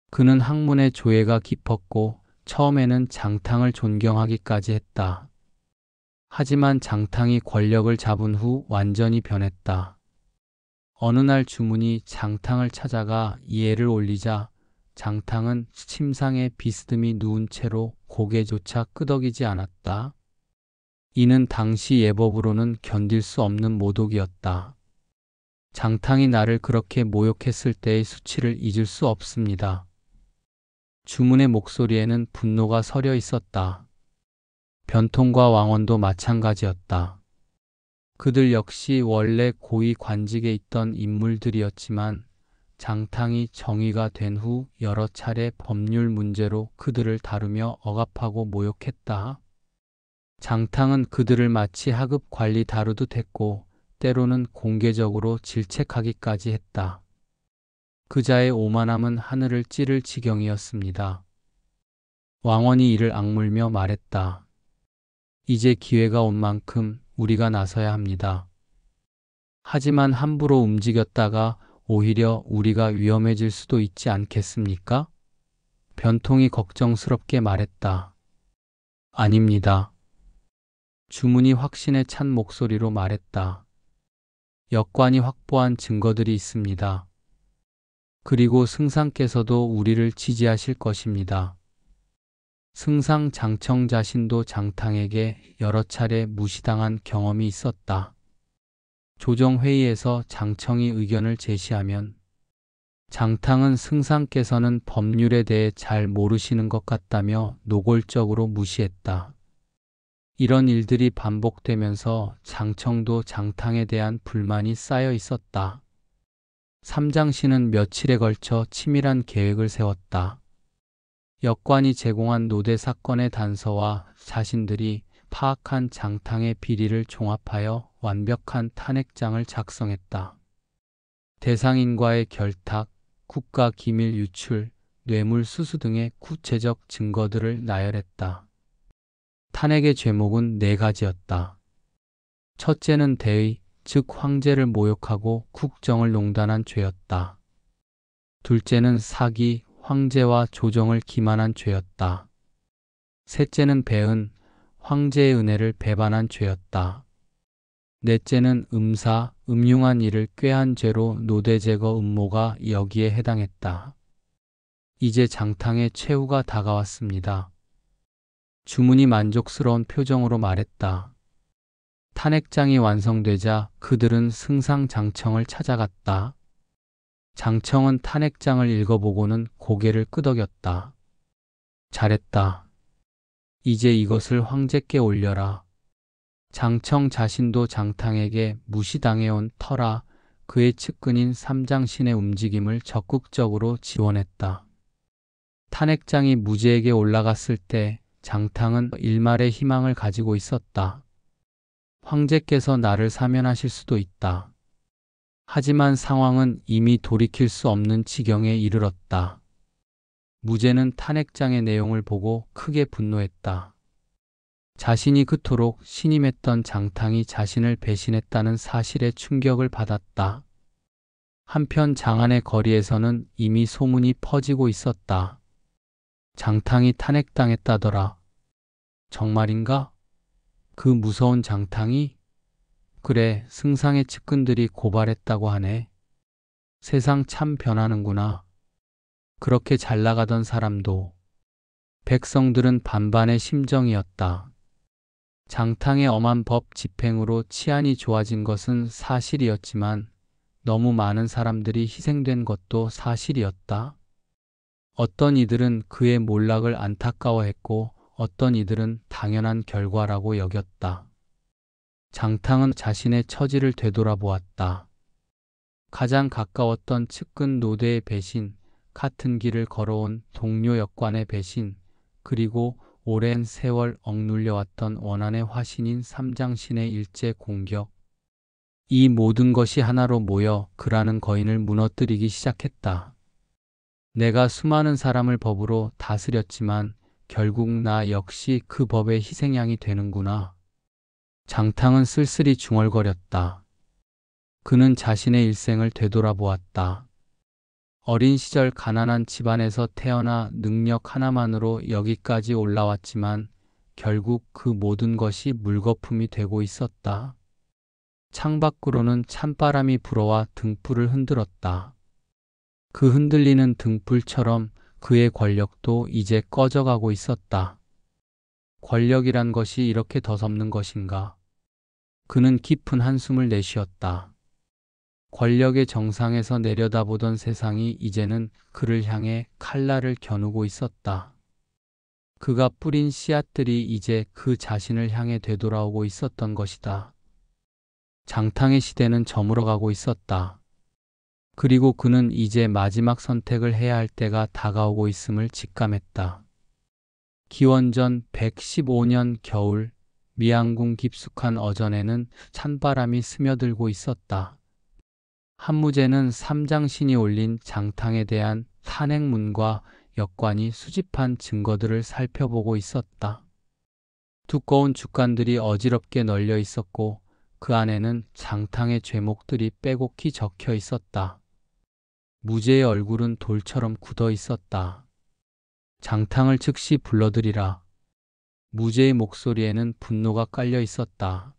그는 학문의 조예가 깊었고 처음에는 장탕을 존경하기까지 했다. 하지만 장탕이 권력을 잡은 후 완전히 변했다. 어느 날 주문이 장탕을 찾아가 예를 올리자 장탕은 침상에 비스듬히 누운 채로 고개조차 끄덕이지 않았다. 이는 당시 예법으로는 견딜 수 없는 모독이었다. 장탕이 나를 그렇게 모욕했을 때의 수치를 잊을 수 없습니다. 주문의 목소리에는 분노가 서려 있었다. 변통과 왕원도 마찬가지였다. 그들 역시 원래 고위 관직에 있던 인물들이었지만 장탕이 정의가 된 후 여러 차례 법률 문제로 그들을 다루며 억압하고 모욕했다. 장탕은 그들을 마치 하급 관리 다루듯 했고 때로는 공개적으로 질책하기까지 했다. 그자의 오만함은 하늘을 찌를 지경이었습니다. 왕언이 이를 악물며 말했다. 이제 기회가 온 만큼 우리가 나서야 합니다. 하지만 함부로 움직였다가 오히려 우리가 위험해질 수도 있지 않겠습니까? 변통이 걱정스럽게 말했다. 아닙니다. 주문이 확신에 찬 목소리로 말했다. 역관이 확보한 증거들이 있습니다. 그리고 승상께서도 우리를 지지하실 것입니다. 승상 장청 자신도 장탕에게 여러 차례 무시당한 경험이 있었다. 조정회의에서 장청이 의견을 제시하면 장탕은 승상께서는 법률에 대해 잘 모르시는 것 같다며 노골적으로 무시했다. 이런 일들이 반복되면서 장청도 장탕에 대한 불만이 쌓여 있었다. 삼장시는 며칠에 걸쳐 치밀한 계획을 세웠다. 역관이 제공한 노대 사건의 단서와 자신들이 파악한 장탕의 비리를 종합하여 완벽한 탄핵장을 작성했다. 대상인과의 결탁, 국가 기밀 유출, 뇌물 수수 등의 구체적 증거들을 나열했다. 탄핵의 죄목은 4가지였다. 첫째는 대의, 즉 황제를 모욕하고 국정을 농단한 죄였다. 둘째는 사기, 황제와 조정을 기만한 죄였다. 셋째는 배은, 황제의 은혜를 배반한 죄였다. 넷째는 음사, 음흉한 일을 꾀한 죄로 노대 제거 음모가 여기에 해당했다. 이제 장탕의 최후가 다가왔습니다. 주문이 만족스러운 표정으로 말했다. 탄핵장이 완성되자 그들은 승상 장청을 찾아갔다. 장청은 탄핵장을 읽어보고는 고개를 끄덕였다. 잘했다. 이제 이것을 황제께 올려라. 장청 자신도 장탕에게 무시당해온 터라 그의 측근인 삼장신의 움직임을 적극적으로 지원했다. 탄핵장이 무제에게 올라갔을 때 장탕은 일말의 희망을 가지고 있었다. 황제께서 나를 사면하실 수도 있다. 하지만 상황은 이미 돌이킬 수 없는 지경에 이르렀다. 무제는 탄핵장의 내용을 보고 크게 분노했다. 자신이 그토록 신임했던 장탕이 자신을 배신했다는 사실에 충격을 받았다. 한편 장안의 거리에서는 이미 소문이 퍼지고 있었다. 장탕이 탄핵당했다더라. 정말인가? 그 무서운 장탕이? 그래, 승상의 측근들이 고발했다고 하네. 세상 참 변하는구나. 그렇게 잘 나가던 사람도. 백성들은 반반의 심정이었다. 장탕의 엄한 법 집행으로 치안이 좋아진 것은 사실이었지만 너무 많은 사람들이 희생된 것도 사실이었다. 어떤 이들은 그의 몰락을 안타까워했고 어떤 이들은 당연한 결과라고 여겼다. 장탕은 자신의 처지를 되돌아보았다. 가장 가까웠던 측근 노대의 배신, 같은 길을 걸어온 동료 역관의 배신, 그리고 오랜 세월 억눌려왔던 원한의 화신인 삼장신의 일제 공격. 이 모든 것이 하나로 모여 그라는 거인을 무너뜨리기 시작했다. 내가 수많은 사람을 법으로 다스렸지만 결국 나 역시 그 법의 희생양이 되는구나. 장탕은 쓸쓸히 중얼거렸다. 그는 자신의 일생을 되돌아보았다. 어린 시절 가난한 집안에서 태어나 능력 하나만으로 여기까지 올라왔지만 결국 그 모든 것이 물거품이 되고 있었다. 창밖으로는 찬바람이 불어와 등불을 흔들었다. 그 흔들리는 등불처럼 그의 권력도 이제 꺼져가고 있었다. 권력이란 것이 이렇게 더섭는 것인가? 그는 깊은 한숨을 내쉬었다. 권력의 정상에서 내려다보던 세상이 이제는 그를 향해 칼날을 겨누고 있었다. 그가 뿌린 씨앗들이 이제 그 자신을 향해 되돌아오고 있었던 것이다. 장탕의 시대는 저물어가고 있었다. 그리고 그는 이제 마지막 선택을 해야 할 때가 다가오고 있음을 직감했다. 기원전 115년 겨울, 미양궁 깊숙한 어전에는 찬바람이 스며들고 있었다. 한무제는 삼장신이 올린 장탕에 대한 탄핵문과 역관이 수집한 증거들을 살펴보고 있었다. 두꺼운 주간들이 어지럽게 널려 있었고 그 안에는 장탕의 죄목들이 빼곡히 적혀 있었다. 무제의 얼굴은 돌처럼 굳어 있었다. 장탕을 즉시 불러들이라. 무제의 목소리에는 분노가 깔려 있었다.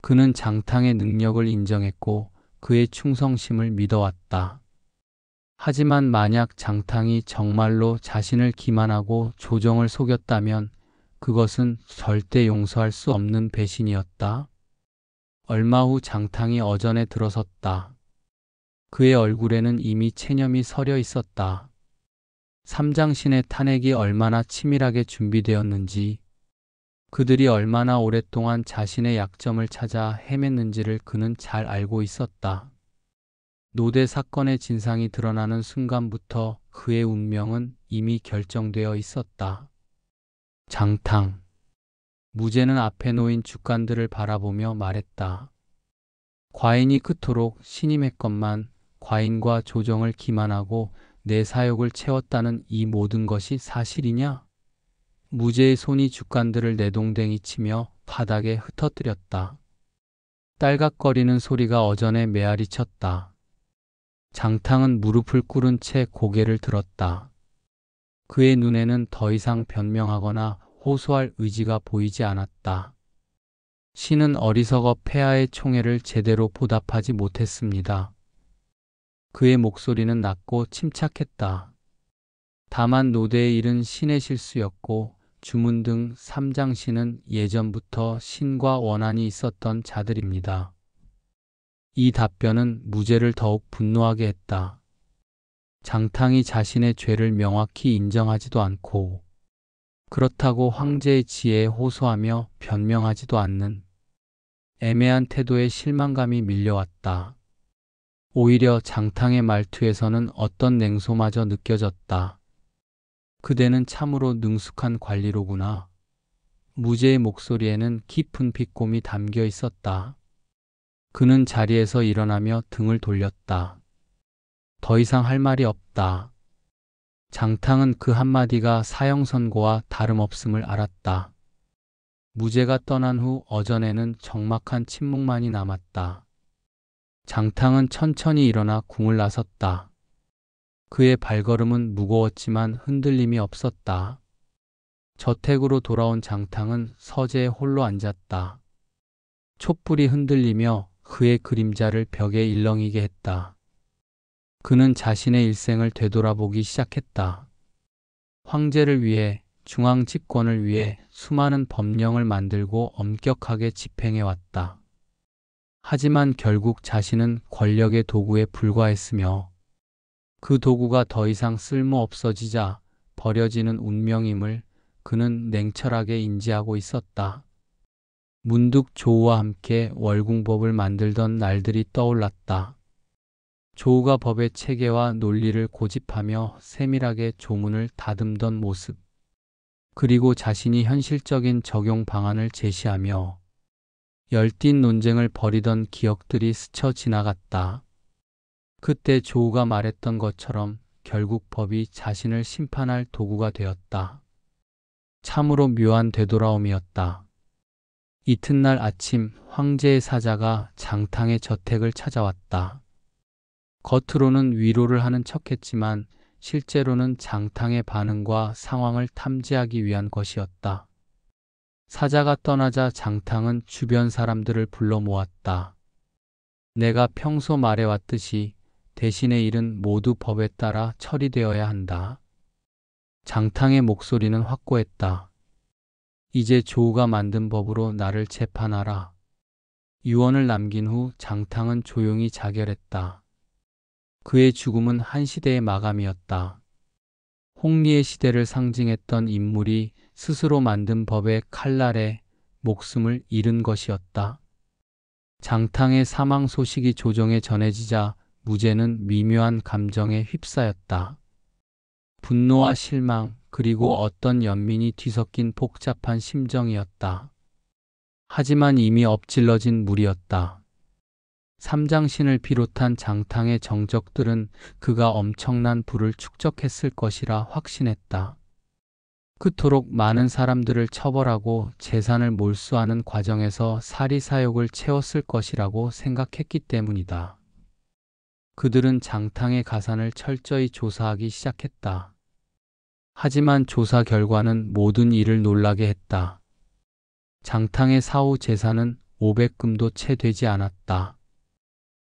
그는 장탕의 능력을 인정했고 그의 충성심을 믿어왔다. 하지만 만약 장탕이 정말로 자신을 기만하고 조정을 속였다면 그것은 절대 용서할 수 없는 배신이었다. 얼마 후 장탕이 어전에 들어섰다. 그의 얼굴에는 이미 체념이 서려 있었다. 삼장신의 탄핵이 얼마나 치밀하게 준비되었는지, 그들이 얼마나 오랫동안 자신의 약점을 찾아 헤맸는지를 그는 잘 알고 있었다. 노대 사건의 진상이 드러나는 순간부터 그의 운명은 이미 결정되어 있었다. 장탕. 무제는 앞에 놓인 주간들을 바라보며 말했다. 과인이 그토록 신임했건만 과인과 조정을 기만하고 내 사욕을 채웠다는 이 모든 것이 사실이냐? 무제의 손이 주간들을 내동댕이 치며 바닥에 흩어뜨렸다. 딸각거리는 소리가 어전에 메아리 쳤다. 장탕은 무릎을 꿇은 채 고개를 들었다. 그의 눈에는 더 이상 변명하거나 호소할 의지가 보이지 않았다. 신은 어리석어 폐하의 총애를 제대로 보답하지 못했습니다. 그의 목소리는 낮고 침착했다. 다만 노대의 일은 신의 실수였고 주문 등 삼장신은 예전부터 신과 원한이 있었던 자들입니다. 이 답변은 무제를 더욱 분노하게 했다. 장탕이 자신의 죄를 명확히 인정하지도 않고 그렇다고 황제의 지혜에 호소하며 변명하지도 않는 애매한 태도에 실망감이 밀려왔다. 오히려 장탕의 말투에서는 어떤 냉소마저 느껴졌다. 그대는 참으로 능숙한 관리로구나. 무제의 목소리에는 깊은 비꼼이 담겨 있었다. 그는 자리에서 일어나며 등을 돌렸다. 더 이상 할 말이 없다. 장탕은 그 한마디가 사형선고와 다름없음을 알았다. 무제가 떠난 후 어전에는 적막한 침묵만이 남았다. 장탕은 천천히 일어나 궁을 나섰다. 그의 발걸음은 무거웠지만 흔들림이 없었다. 저택으로 돌아온 장탕은 서재에 홀로 앉았다. 촛불이 흔들리며 그의 그림자를 벽에 일렁이게 했다. 그는 자신의 일생을 되돌아보기 시작했다. 황제를 위해, 중앙 집권을 위해 수많은 법령을 만들고 엄격하게 집행해왔다. 하지만 결국 자신은 권력의 도구에 불과했으며 그 도구가 더 이상 쓸모 없어지자 버려지는 운명임을 그는 냉철하게 인지하고 있었다. 문득 조우와 함께 월궁법을 만들던 날들이 떠올랐다. 조우가 법의 체계와 논리를 고집하며 세밀하게 조문을 다듬던 모습. 그리고 자신이 현실적인 적용 방안을 제시하며 열띤 논쟁을 벌이던 기억들이 스쳐 지나갔다. 그때 조우가 말했던 것처럼 결국 법이 자신을 심판할 도구가 되었다. 참으로 묘한 되돌아옴이었다. 이튿날 아침 황제의 사자가 장탕의 저택을 찾아왔다. 겉으로는 위로를 하는 척했지만 실제로는 장탕의 반응과 상황을 탐지하기 위한 것이었다. 사자가 떠나자 장탕은 주변 사람들을 불러 모았다. 내가 평소 말해왔듯이 대신의 일은 모두 법에 따라 처리되어야 한다. 장탕의 목소리는 확고했다. 이제 조우가 만든 법으로 나를 재판하라. 유언을 남긴 후 장탕은 조용히 자결했다. 그의 죽음은 한 시대의 마감이었다. 홍리의 시대를 상징했던 인물이 스스로 만든 법의 칼날에 목숨을 잃은 것이었다. 장탕의 사망 소식이 조정에 전해지자 무제는 미묘한 감정에 휩싸였다. 분노와 실망, 그리고 어떤 연민이 뒤섞인 복잡한 심정이었다. 하지만 이미 엎질러진 물이었다. 삼장신을 비롯한 장탕의 정적들은 그가 엄청난 부를 축적했을 것이라 확신했다. 그토록 많은 사람들을 처벌하고 재산을 몰수하는 과정에서 사리사욕을 채웠을 것이라고 생각했기 때문이다. 그들은 장탕의 가산을 철저히 조사하기 시작했다. 하지만 조사 결과는 모든 이를 놀라게 했다. 장탕의 사후 재산은 500금도 채 되지 않았다.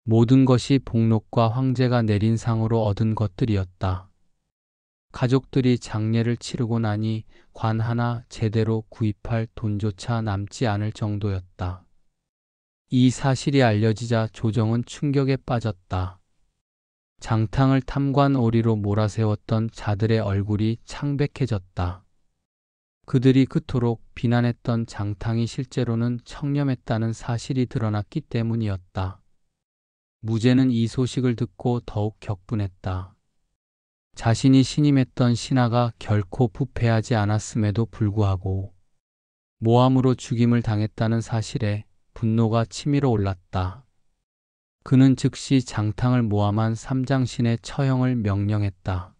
모든 것이 복록과 황제가 내린 상으로 얻은 것들이었다. 가족들이 장례를 치르고 나니 관 하나 제대로 구입할 돈조차 남지 않을 정도였다. 이 사실이 알려지자 조정은 충격에 빠졌다. 장탕을 탐관오리로 몰아세웠던 자들의 얼굴이 창백해졌다. 그들이 그토록 비난했던 장탕이 실제로는 청렴했다는 사실이 드러났기 때문이었다. 무제는 이 소식을 듣고 더욱 격분했다. 자신이 신임했던 신하가 결코 부패하지 않았음에도 불구하고 모함으로 죽임을 당했다는 사실에 분노가 치밀어 올랐다. 그는 즉시 장탕을 모함한 삼장신의 처형을 명령했다.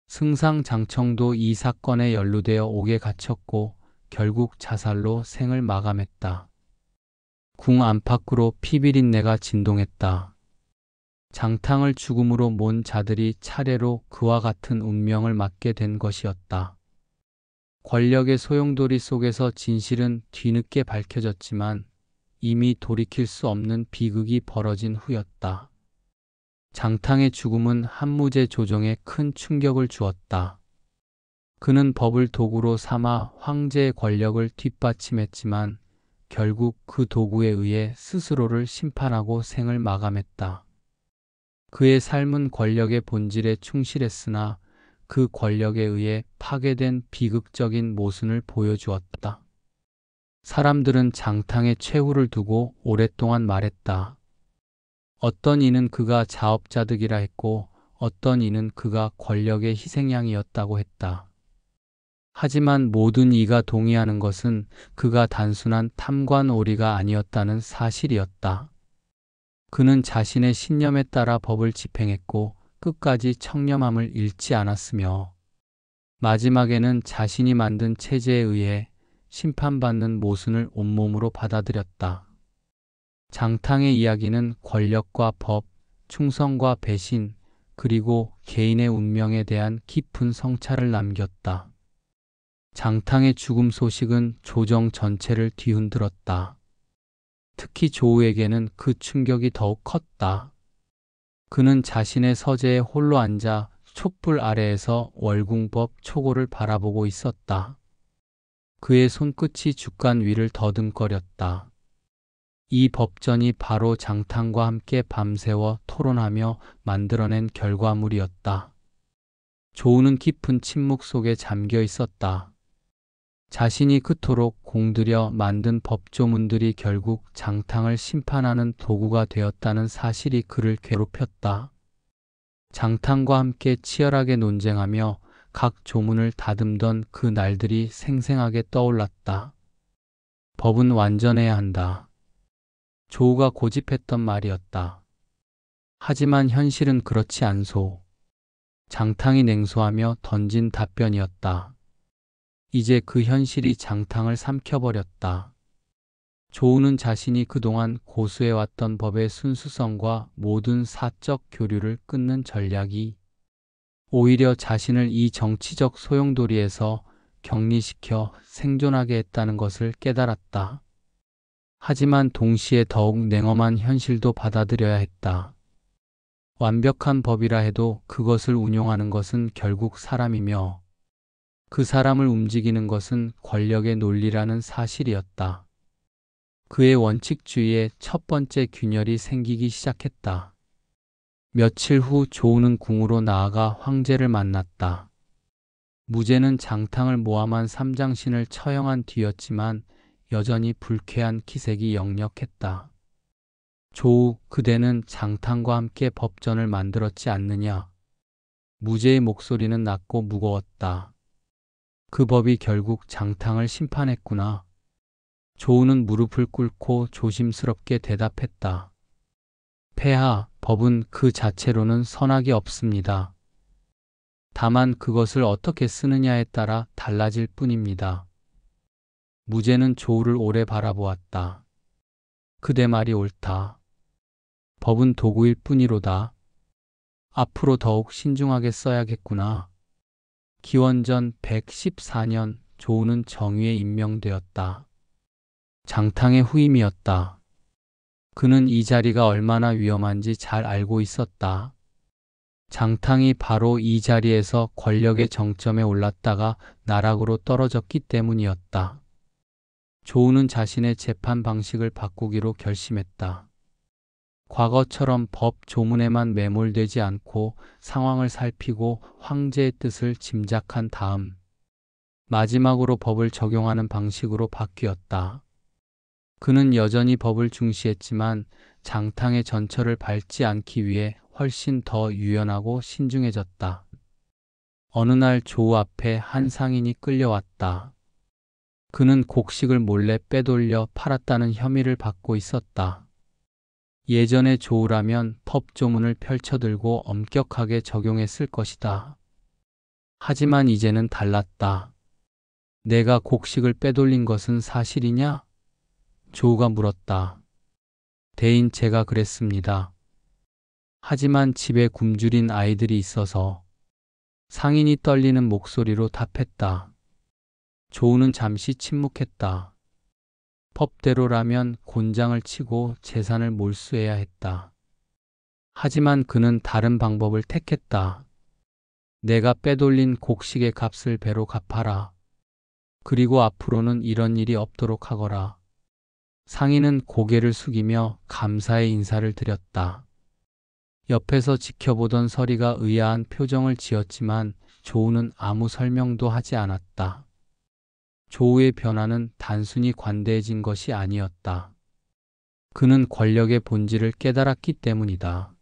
승상장청도 이 사건에 연루되어 옥에 갇혔고 결국 자살로 생을 마감했다. 궁 안팎으로 피비린내가 진동했다. 장탕을 죽음으로 몬 자들이 차례로 그와 같은 운명을 맞게 된 것이었다. 권력의 소용돌이 속에서 진실은 뒤늦게 밝혀졌지만 이미 돌이킬 수 없는 비극이 벌어진 후였다. 장탕의 죽음은 한무제 조정에 큰 충격을 주었다. 그는 법을 도구로 삼아 황제의 권력을 뒷받침했지만 결국 그 도구에 의해 스스로를 심판하고 생을 마감했다. 그의 삶은 권력의 본질에 충실했으나 그 권력에 의해 파괴된 비극적인 모순을 보여주었다. 사람들은 장탕의 최후를 두고 오랫동안 말했다. 어떤 이는 그가 자업자득이라 했고 어떤 이는 그가 권력의 희생양이었다고 했다. 하지만 모든 이가 동의하는 것은 그가 단순한 탐관오리가 아니었다는 사실이었다. 그는 자신의 신념에 따라 법을 집행했고 끝까지 청렴함을 잃지 않았으며 마지막에는 자신이 만든 체제에 의해 심판받는 모순을 온몸으로 받아들였다. 장탕의 이야기는 권력과 법, 충성과 배신, 그리고 개인의 운명에 대한 깊은 성찰을 남겼다. 장탕의 죽음 소식은 조정 전체를 뒤흔들었다. 특히 조우에게는 그 충격이 더욱 컸다. 그는 자신의 서재에 홀로 앉아 촛불 아래에서 월궁법 초고를 바라보고 있었다. 그의 손끝이 죽간 위를 더듬거렸다. 이 법전이 바로 장탕과 함께 밤새워 토론하며 만들어낸 결과물이었다. 조우는 깊은 침묵 속에 잠겨 있었다. 자신이 그토록 공들여 만든 법조문들이 결국 장탕을 심판하는 도구가 되었다는 사실이 그를 괴롭혔다. 장탕과 함께 치열하게 논쟁하며 각 조문을 다듬던 그 날들이 생생하게 떠올랐다. 법은 완전해야 한다. 조우가 고집했던 말이었다. 하지만 현실은 그렇지 않소. 장탕이 냉소하며 던진 답변이었다. 이제 그 현실이 장탕을 삼켜버렸다. 조우는 자신이 그동안 고수해왔던 법의 순수성과 모든 사적 교류를 끊는 전략이 오히려 자신을 이 정치적 소용돌이에서 격리시켜 생존하게 했다는 것을 깨달았다. 하지만 동시에 더욱 냉엄한 현실도 받아들여야 했다. 완벽한 법이라 해도 그것을 운용하는 것은 결국 사람이며 그 사람을 움직이는 것은 권력의 논리라는 사실이었다. 그의 원칙주의에 첫 번째 균열이 생기기 시작했다. 며칠 후 조우는 궁으로 나아가 황제를 만났다. 무제는 장탕을 모함한 삼장신을 처형한 뒤였지만 여전히 불쾌한 기색이 역력했다. 조우, 그대는 장탕과 함께 법전을 만들었지 않느냐? 무제의 목소리는 낮고 무거웠다. 그 법이 결국 장탕을 심판했구나. 조우는 무릎을 꿇고 조심스럽게 대답했다. 폐하, 법은 그 자체로는 선악이 없습니다. 다만 그것을 어떻게 쓰느냐에 따라 달라질 뿐입니다. 무제는 조우를 오래 바라보았다. 그대 말이 옳다. 법은 도구일 뿐이로다. 앞으로 더욱 신중하게 써야겠구나. 기원전 114년 조우는 정위에 임명되었다. 장탕의 후임이었다. 그는 이 자리가 얼마나 위험한지 잘 알고 있었다. 장탕이 바로 이 자리에서 권력의 정점에 올랐다가 나락으로 떨어졌기 때문이었다. 조우는 자신의 재판 방식을 바꾸기로 결심했다. 과거처럼 법 조문에만 매몰되지 않고 상황을 살피고 황제의 뜻을 짐작한 다음 마지막으로 법을 적용하는 방식으로 바뀌었다. 그는 여전히 법을 중시했지만 장탕의 전철을 밟지 않기 위해 훨씬 더 유연하고 신중해졌다. 어느 날 조우 앞에 한 상인이 끌려왔다. 그는 곡식을 몰래 빼돌려 팔았다는 혐의를 받고 있었다. 예전의 조우라면 법조문을 펼쳐들고 엄격하게 적용했을 것이다. 하지만 이제는 달랐다. 내가 곡식을 빼돌린 것은 사실이냐? 조우가 물었다. 대인 제가 그랬습니다. 하지만 집에 굶주린 아이들이 있어서. 상인이 떨리는 목소리로 답했다. 조우는 잠시 침묵했다. 법대로라면 곤장을 치고 재산을 몰수해야 했다. 하지만 그는 다른 방법을 택했다. 내가 빼돌린 곡식의 값을 배로 갚아라. 그리고 앞으로는 이런 일이 없도록 하거라. 상인은 고개를 숙이며 감사의 인사를 드렸다. 옆에서 지켜보던 서리가 의아한 표정을 지었지만 조우는 아무 설명도 하지 않았다. 조우의 변화는 단순히 관대해진 것이 아니었다. 그는 권력의 본질을 깨달았기 때문이다.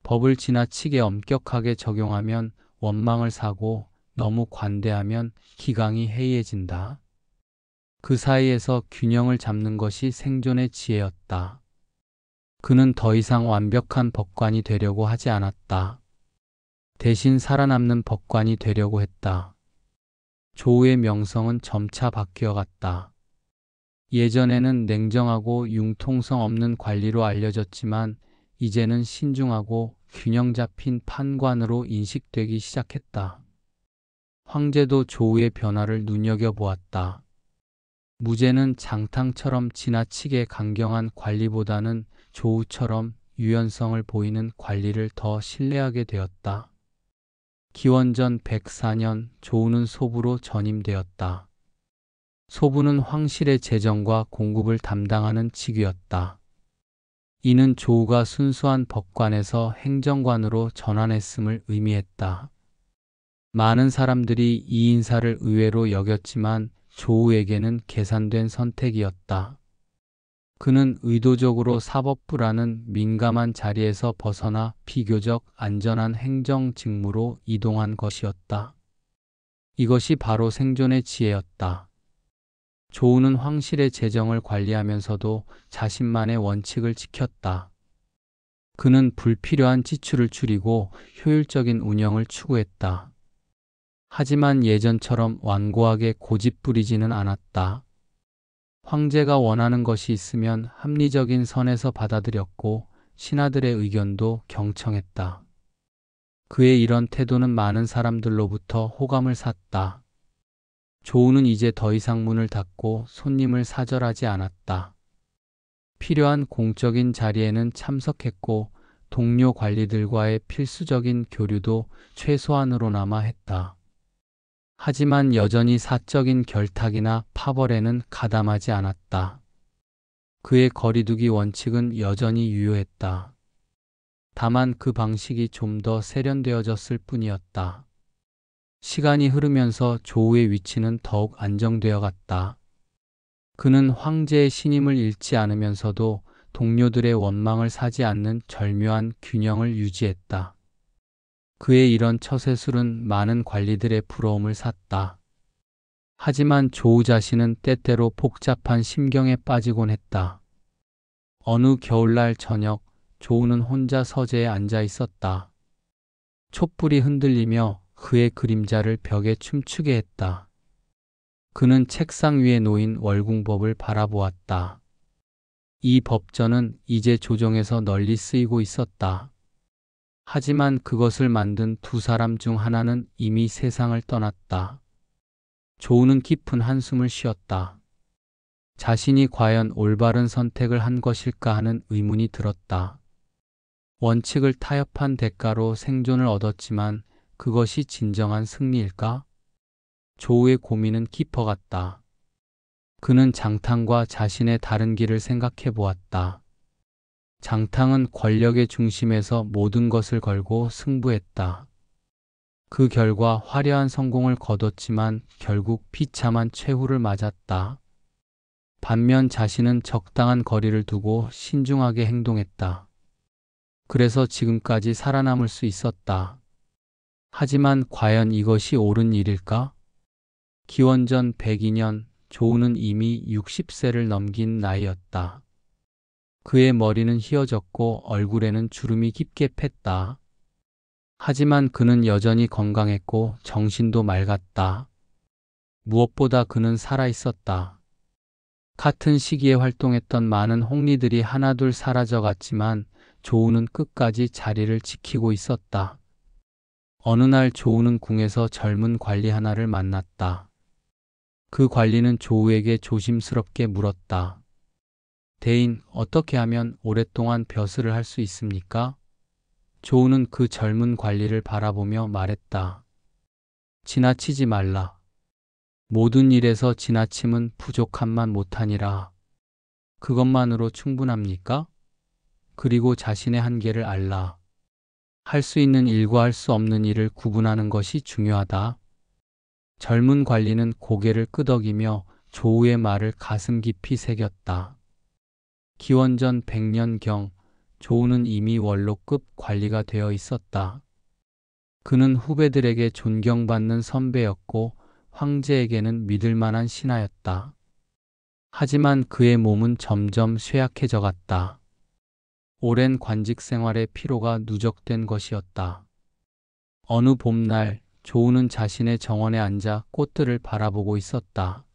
법을 지나치게 엄격하게 적용하면 원망을 사고 너무 관대하면 기강이 해이해진다. 그 사이에서 균형을 잡는 것이 생존의 지혜였다. 그는 더 이상 완벽한 법관이 되려고 하지 않았다. 대신 살아남는 법관이 되려고 했다. 조우의 명성은 점차 바뀌어갔다. 예전에는 냉정하고 융통성 없는 관리로 알려졌지만 이제는 신중하고 균형 잡힌 판관으로 인식되기 시작했다. 황제도 조우의 변화를 눈여겨보았다. 무제는 장탕처럼 지나치게 강경한 관리보다는 조우처럼 유연성을 보이는 관리를 더 신뢰하게 되었다. 기원전 104년 조우는 소부로 전임되었다. 소부는 황실의 재정과 공급을 담당하는 직위였다. 이는 조우가 순수한 법관에서 행정관으로 전환했음을 의미했다. 많은 사람들이 이 인사를 의외로 여겼지만 조우에게는 계산된 선택이었다. 그는 의도적으로 사법부라는 민감한 자리에서 벗어나 비교적 안전한 행정 직무로 이동한 것이었다. 이것이 바로 생존의 지혜였다. 조우는 황실의 재정을 관리하면서도 자신만의 원칙을 지켰다. 그는 불필요한 지출을 줄이고 효율적인 운영을 추구했다. 하지만 예전처럼 완고하게 고집부리지는 않았다. 황제가 원하는 것이 있으면 합리적인 선에서 받아들였고 신하들의 의견도 경청했다. 그의 이런 태도는 많은 사람들로부터 호감을 샀다. 조우는 이제 더 이상 문을 닫고 손님을 사절하지 않았다. 필요한 공적인 자리에는 참석했고 동료 관리들과의 필수적인 교류도 최소한으로나마 했다. 하지만 여전히 사적인 결탁이나 파벌에는 가담하지 않았다. 그의 거리두기 원칙은 여전히 유효했다. 다만 그 방식이 좀 더 세련되어졌을 뿐이었다. 시간이 흐르면서 조우의 위치는 더욱 안정되어 갔다. 그는 황제의 신임을 잃지 않으면서도 동료들의 원망을 사지 않는 절묘한 균형을 유지했다. 그의 이런 처세술은 많은 관리들의 부러움을 샀다. 하지만 조우 자신은 때때로 복잡한 심경에 빠지곤 했다. 어느 겨울날 저녁, 조우는 혼자 서재에 앉아 있었다. 촛불이 흔들리며 그의 그림자를 벽에 춤추게 했다. 그는 책상 위에 놓인 월궁법을 바라보았다. 이 법전은 이제 조정에서 널리 쓰이고 있었다. 하지만 그것을 만든 두 사람 중 하나는 이미 세상을 떠났다. 조우는 깊은 한숨을 쉬었다. 자신이 과연 올바른 선택을 한 것일까 하는 의문이 들었다. 원칙을 타협한 대가로 생존을 얻었지만 그것이 진정한 승리일까? 조우의 고민은 깊어갔다. 그는 장탕과 자신의 다른 길을 생각해 보았다. 장탕은 권력의 중심에서 모든 것을 걸고 승부했다. 그 결과 화려한 성공을 거뒀지만 결국 비참한 최후를 맞았다. 반면 자신은 적당한 거리를 두고 신중하게 행동했다. 그래서 지금까지 살아남을 수 있었다. 하지만 과연 이것이 옳은 일일까? 기원전 102년, 조우는 이미 60세를 넘긴 나이였다. 그의 머리는 휘어졌고 얼굴에는 주름이 깊게 팼다. 하지만 그는 여전히 건강했고 정신도 맑았다. 무엇보다 그는 살아있었다. 같은 시기에 활동했던 많은 홍리들이 하나둘 사라져갔지만 조우는 끝까지 자리를 지키고 있었다. 어느 날 조우는 궁에서 젊은 관리 하나를 만났다. 그 관리는 조우에게 조심스럽게 물었다. 대인, 어떻게 하면 오랫동안 벼슬을 할 수 있습니까? 조우는 그 젊은 관리를 바라보며 말했다. 지나치지 말라. 모든 일에서 지나침은 부족함만 못하니라. 그것만으로 충분합니까? 그리고 자신의 한계를 알라. 할 수 있는 일과 할 수 없는 일을 구분하는 것이 중요하다. 젊은 관리는 고개를 끄덕이며 조우의 말을 가슴 깊이 새겼다. 기원전 100년경 조우는 이미 원로급 관리가 되어 있었다. 그는 후배들에게 존경받는 선배였고 황제에게는 믿을 만한 신하였다. 하지만 그의 몸은 점점 쇠약해져 갔다. 오랜 관직 생활의 피로가 누적된 것이었다. 어느 봄날 조우는 자신의 정원에 앉아 꽃들을 바라보고 있었다.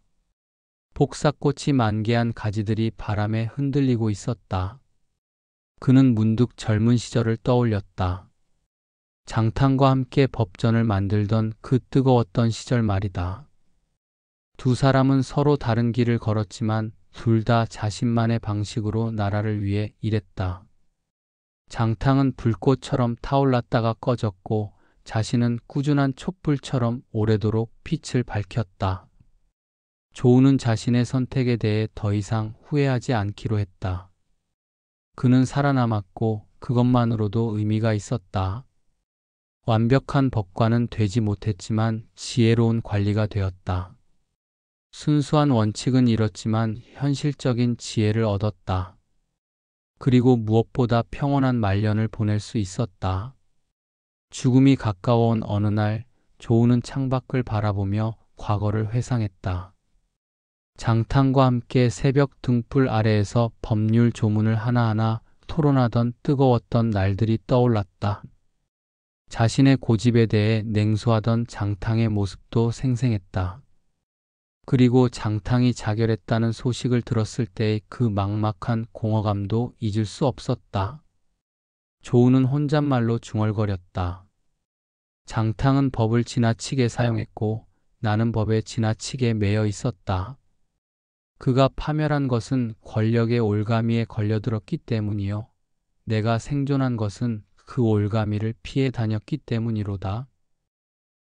복사꽃이 만개한 가지들이 바람에 흔들리고 있었다. 그는 문득 젊은 시절을 떠올렸다. 장탕과 함께 법전을 만들던 그 뜨거웠던 시절 말이다. 두 사람은 서로 다른 길을 걸었지만 둘 다 자신만의 방식으로 나라를 위해 일했다. 장탕은 불꽃처럼 타올랐다가 꺼졌고 자신은 꾸준한 촛불처럼 오래도록 빛을 밝혔다. 조우는 자신의 선택에 대해 더 이상 후회하지 않기로 했다. 그는 살아남았고 그것만으로도 의미가 있었다. 완벽한 법관은 되지 못했지만 지혜로운 관리가 되었다. 순수한 원칙은 잃었지만 현실적인 지혜를 얻었다. 그리고 무엇보다 평온한 말년을 보낼 수 있었다. 죽음이 가까워온 어느 날 조우는 창밖을 바라보며 과거를 회상했다. 장탕과 함께 새벽 등불 아래에서 법률 조문을 하나하나 토론하던 뜨거웠던 날들이 떠올랐다. 자신의 고집에 대해 냉소하던 장탕의 모습도 생생했다. 그리고 장탕이 자결했다는 소식을 들었을 때의 그 막막한 공허감도 잊을 수 없었다. 조우는 혼잣말로 중얼거렸다. 장탕은 법을 지나치게 사용했고 나는 법에 지나치게 매여 있었다. 그가 파멸한 것은 권력의 올가미에 걸려들었기 때문이요. 내가 생존한 것은 그 올가미를 피해 다녔기 때문이로다.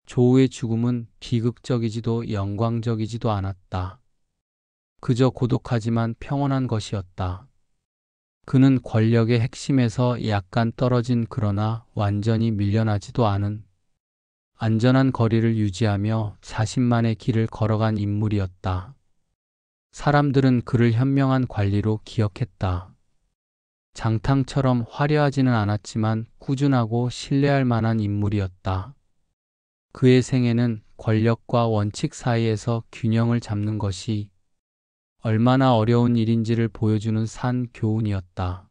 조우의 죽음은 비극적이지도 영광적이지도 않았다. 그저 고독하지만 평온한 것이었다. 그는 권력의 핵심에서 약간 떨어진 그러나 완전히 밀려나지도 않은 안전한 거리를 유지하며 자신만의 길을 걸어간 인물이었다. 사람들은 그를 현명한 관리로 기억했다. 장탕처럼 화려하지는 않았지만 꾸준하고 신뢰할 만한 인물이었다. 그의 생애는 권력과 원칙 사이에서 균형을 잡는 것이 얼마나 어려운 일인지를 보여주는 산 교훈이었다.